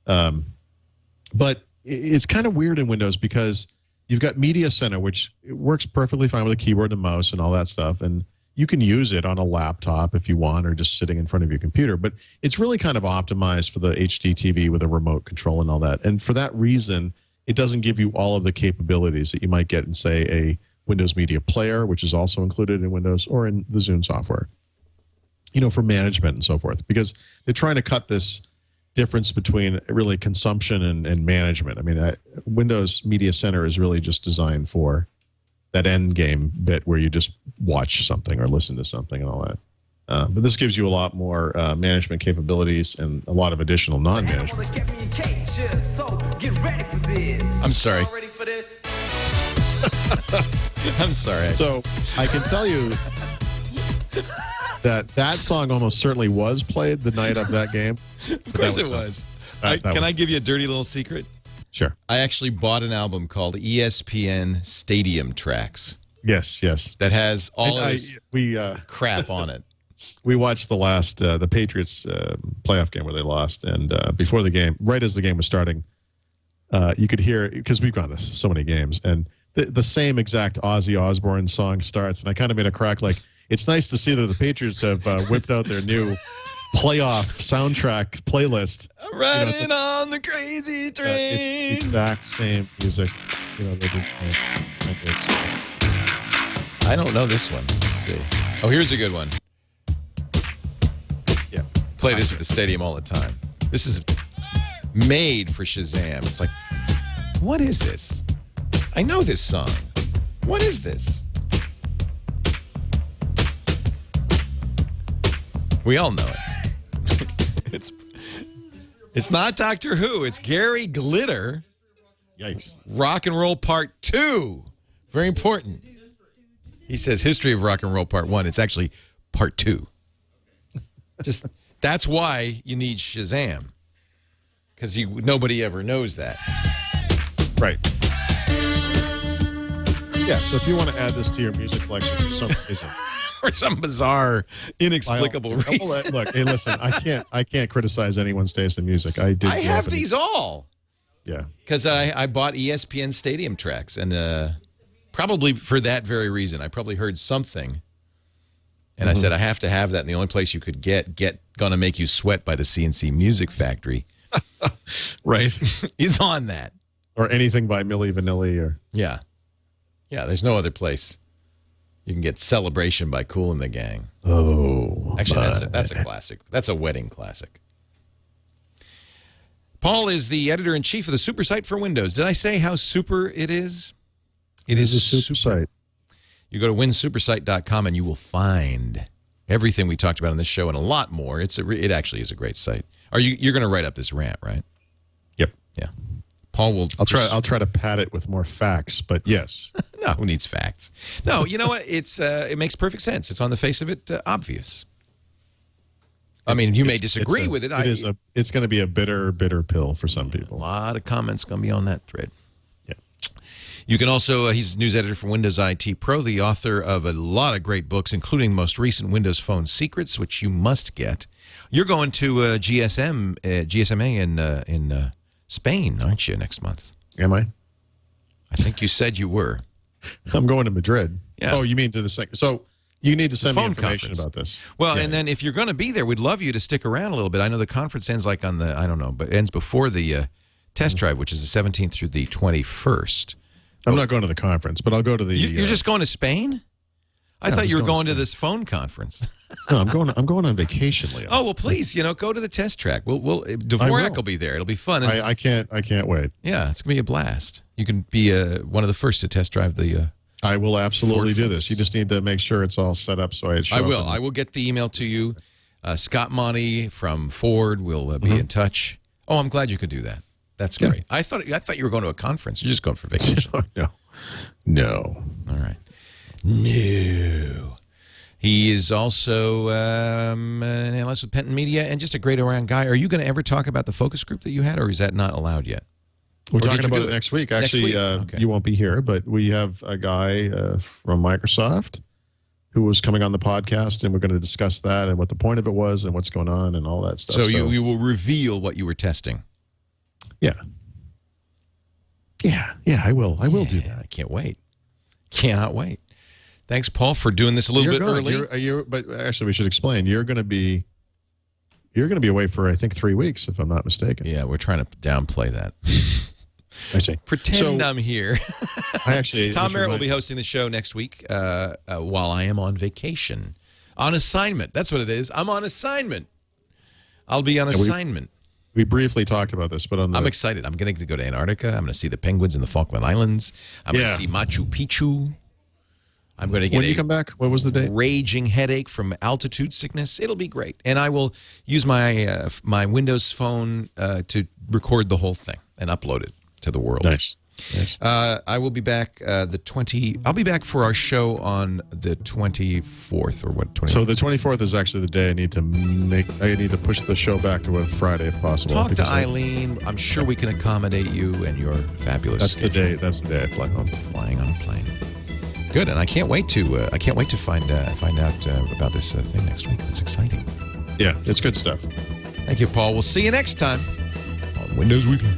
But it's kind of weird in Windows because you've got Media Center, which works perfectly fine with a keyboard and mouse and all that stuff. And you can use it on a laptop if you want, or just sitting in front of your computer. But it's really kind of optimized for the HD TV with a remote control and all that. And for that reason, it doesn't give you all of the capabilities that you might get in, say, a Windows Media Player, which is also included in Windows, or in the Zune software, for management and so forth, because they're trying to cut this difference between really consumption and management. I mean, Windows Media Center is really just designed for that end game bit where you just watch something or listen to something and all that. But this gives you a lot more management capabilities and a lot of additional non-management. I'm sorry. I'm sorry. So I can tell you that song almost certainly was played the night of that game. Of course it was. Can I give you a dirty little secret? Sure. I actually bought an album called ESPN Stadium Tracks. Yes. That has all of this crap on it. We watched the Patriots playoff game where they lost, and before the game, right as the game was starting, you could hear, because we've gone to so many games, and the same exact Ozzy Osbourne song starts, and I kind of made a crack like, it's nice to see that the Patriots have whipped out their new playoff soundtrack playlist. I'm riding on the crazy train. It's the exact same music. I don't know this one. Let's see. Oh, here's a good one. Yeah. Play this at the stadium all the time. This is made for Shazam. It's like, what is this? I know this song. What is this? We all know it. It's not Doctor Who. It's Gary Glitter. Yikes. Rock and Roll Part 2. Very important. He says History of Rock and Roll Part 1. It's actually Part 2. That's why you need Shazam. Because nobody ever knows that. Right. Yeah, so if you want to add this to your music collection for some reason. For some bizarre, inexplicable reason. Look, hey, listen, I can't criticize anyone's taste in music. I have these all. Yeah. Because I bought ESPN Stadium Tracks, and probably for that very reason. I probably heard something, and I said, I have to have that, and the only place you could get Gonna Make You Sweat by the CNC Music Factory right, is on that. Or anything by Milli Vanilli. Or Yeah. Yeah, there's no other place you can get Celebration by Kool and the Gang. oh, Actually, that's a classic. That's a wedding classic. Paul is the editor-in-chief of the SuperSite for Windows. Did I say how super it is? It is a super site. You go to winsupersite.com and you will find everything we talked about on this show and a lot more. It actually is a great site. You're going to write up this rant, right? Yep. Yeah. Paul will. I'll try to pad it with more facts, but yes. No, who needs facts? No, you know what? It makes perfect sense. It's on the face of it obvious. I mean, you may disagree with it. It's going to be a bitter, bitter pill for some people. A lot of comments going to be on that thread. Yeah. You can also, he's news editor for Windows IT Pro, the author of a lot of great books, including most recent Windows Phone Secrets, which you must get. You're going to GSMA in Spain, aren't you, next month? Am I? I think you said you were. I'm going to Madrid. Yeah. Oh, you mean to the second? So you need to send me phone information conference about this. Well, and then if you're going to be there, we'd love you to stick around a little bit. I know the conference ends like on the, I don't know, but ends before the test drive, which is the 17th through the 21st. I'm not going to the conference, but I'll go to the. You're just going to Spain? I thought you were going to this phone conference. No, I'm going on vacation, Leo. Oh well, please, go to the test track. We'll Dvorak will be there. It'll be fun. And, I can't wait. Yeah, it's gonna be a blast. You can be one of the first to test drive the. I will absolutely do this. You just need to make sure it's all set up so I will. I will get the email to you. Scott Monty from Ford will be in touch. Oh, I'm glad you could do that. That's great. Yeah. I thought you were going to a conference. You're just going for vacation. No. All right. No. He is also an analyst with Penton Media and just a great around guy. Are you going to ever talk about the focus group that you had, or is that not allowed yet? We're talking about it next week. Actually, okay. You won't be here, but we have a guy from Microsoft who was coming on the podcast, and we're going to discuss that and what the point of it was and what's going on and all that stuff. So you will reveal what you were testing. Yeah. Yeah, I will. I will do that. I can't wait. Cannot wait. Thanks, Paul, for doing this a little bit early. But actually, we should explain. You're going to be away for, I think, 3 weeks, if I'm not mistaken. Yeah, we're trying to downplay that. I see. Pretend I'm here. Tom Merritt will be hosting the show next week while I am on vacation. On assignment. That's what it is. I'm on assignment. I'll be on assignment. We briefly talked about this, but I'm excited. I'm going to go to Antarctica. I'm going to see the penguins in the Falkland Islands. I'm going to see Machu Picchu. I'm going to get when you come back? What was the date? Raging headache from altitude sickness. It'll be great. And I will use my my Windows phone to record the whole thing and upload it to the world. Nice. I will be back I'll be back for our show on the 24th or what? 24th. So the 24th is actually the day I need to push the show back to a Friday if possible. Talk to Eileen. I'm sure we can accommodate you and your fabulous. That's the day I fly home. Flying on a plane. Good, and I can't wait to find out about this thing next week. It's exciting. Yeah, it's good stuff. Thank you, Paul. We'll see you next time on Windows Weekly.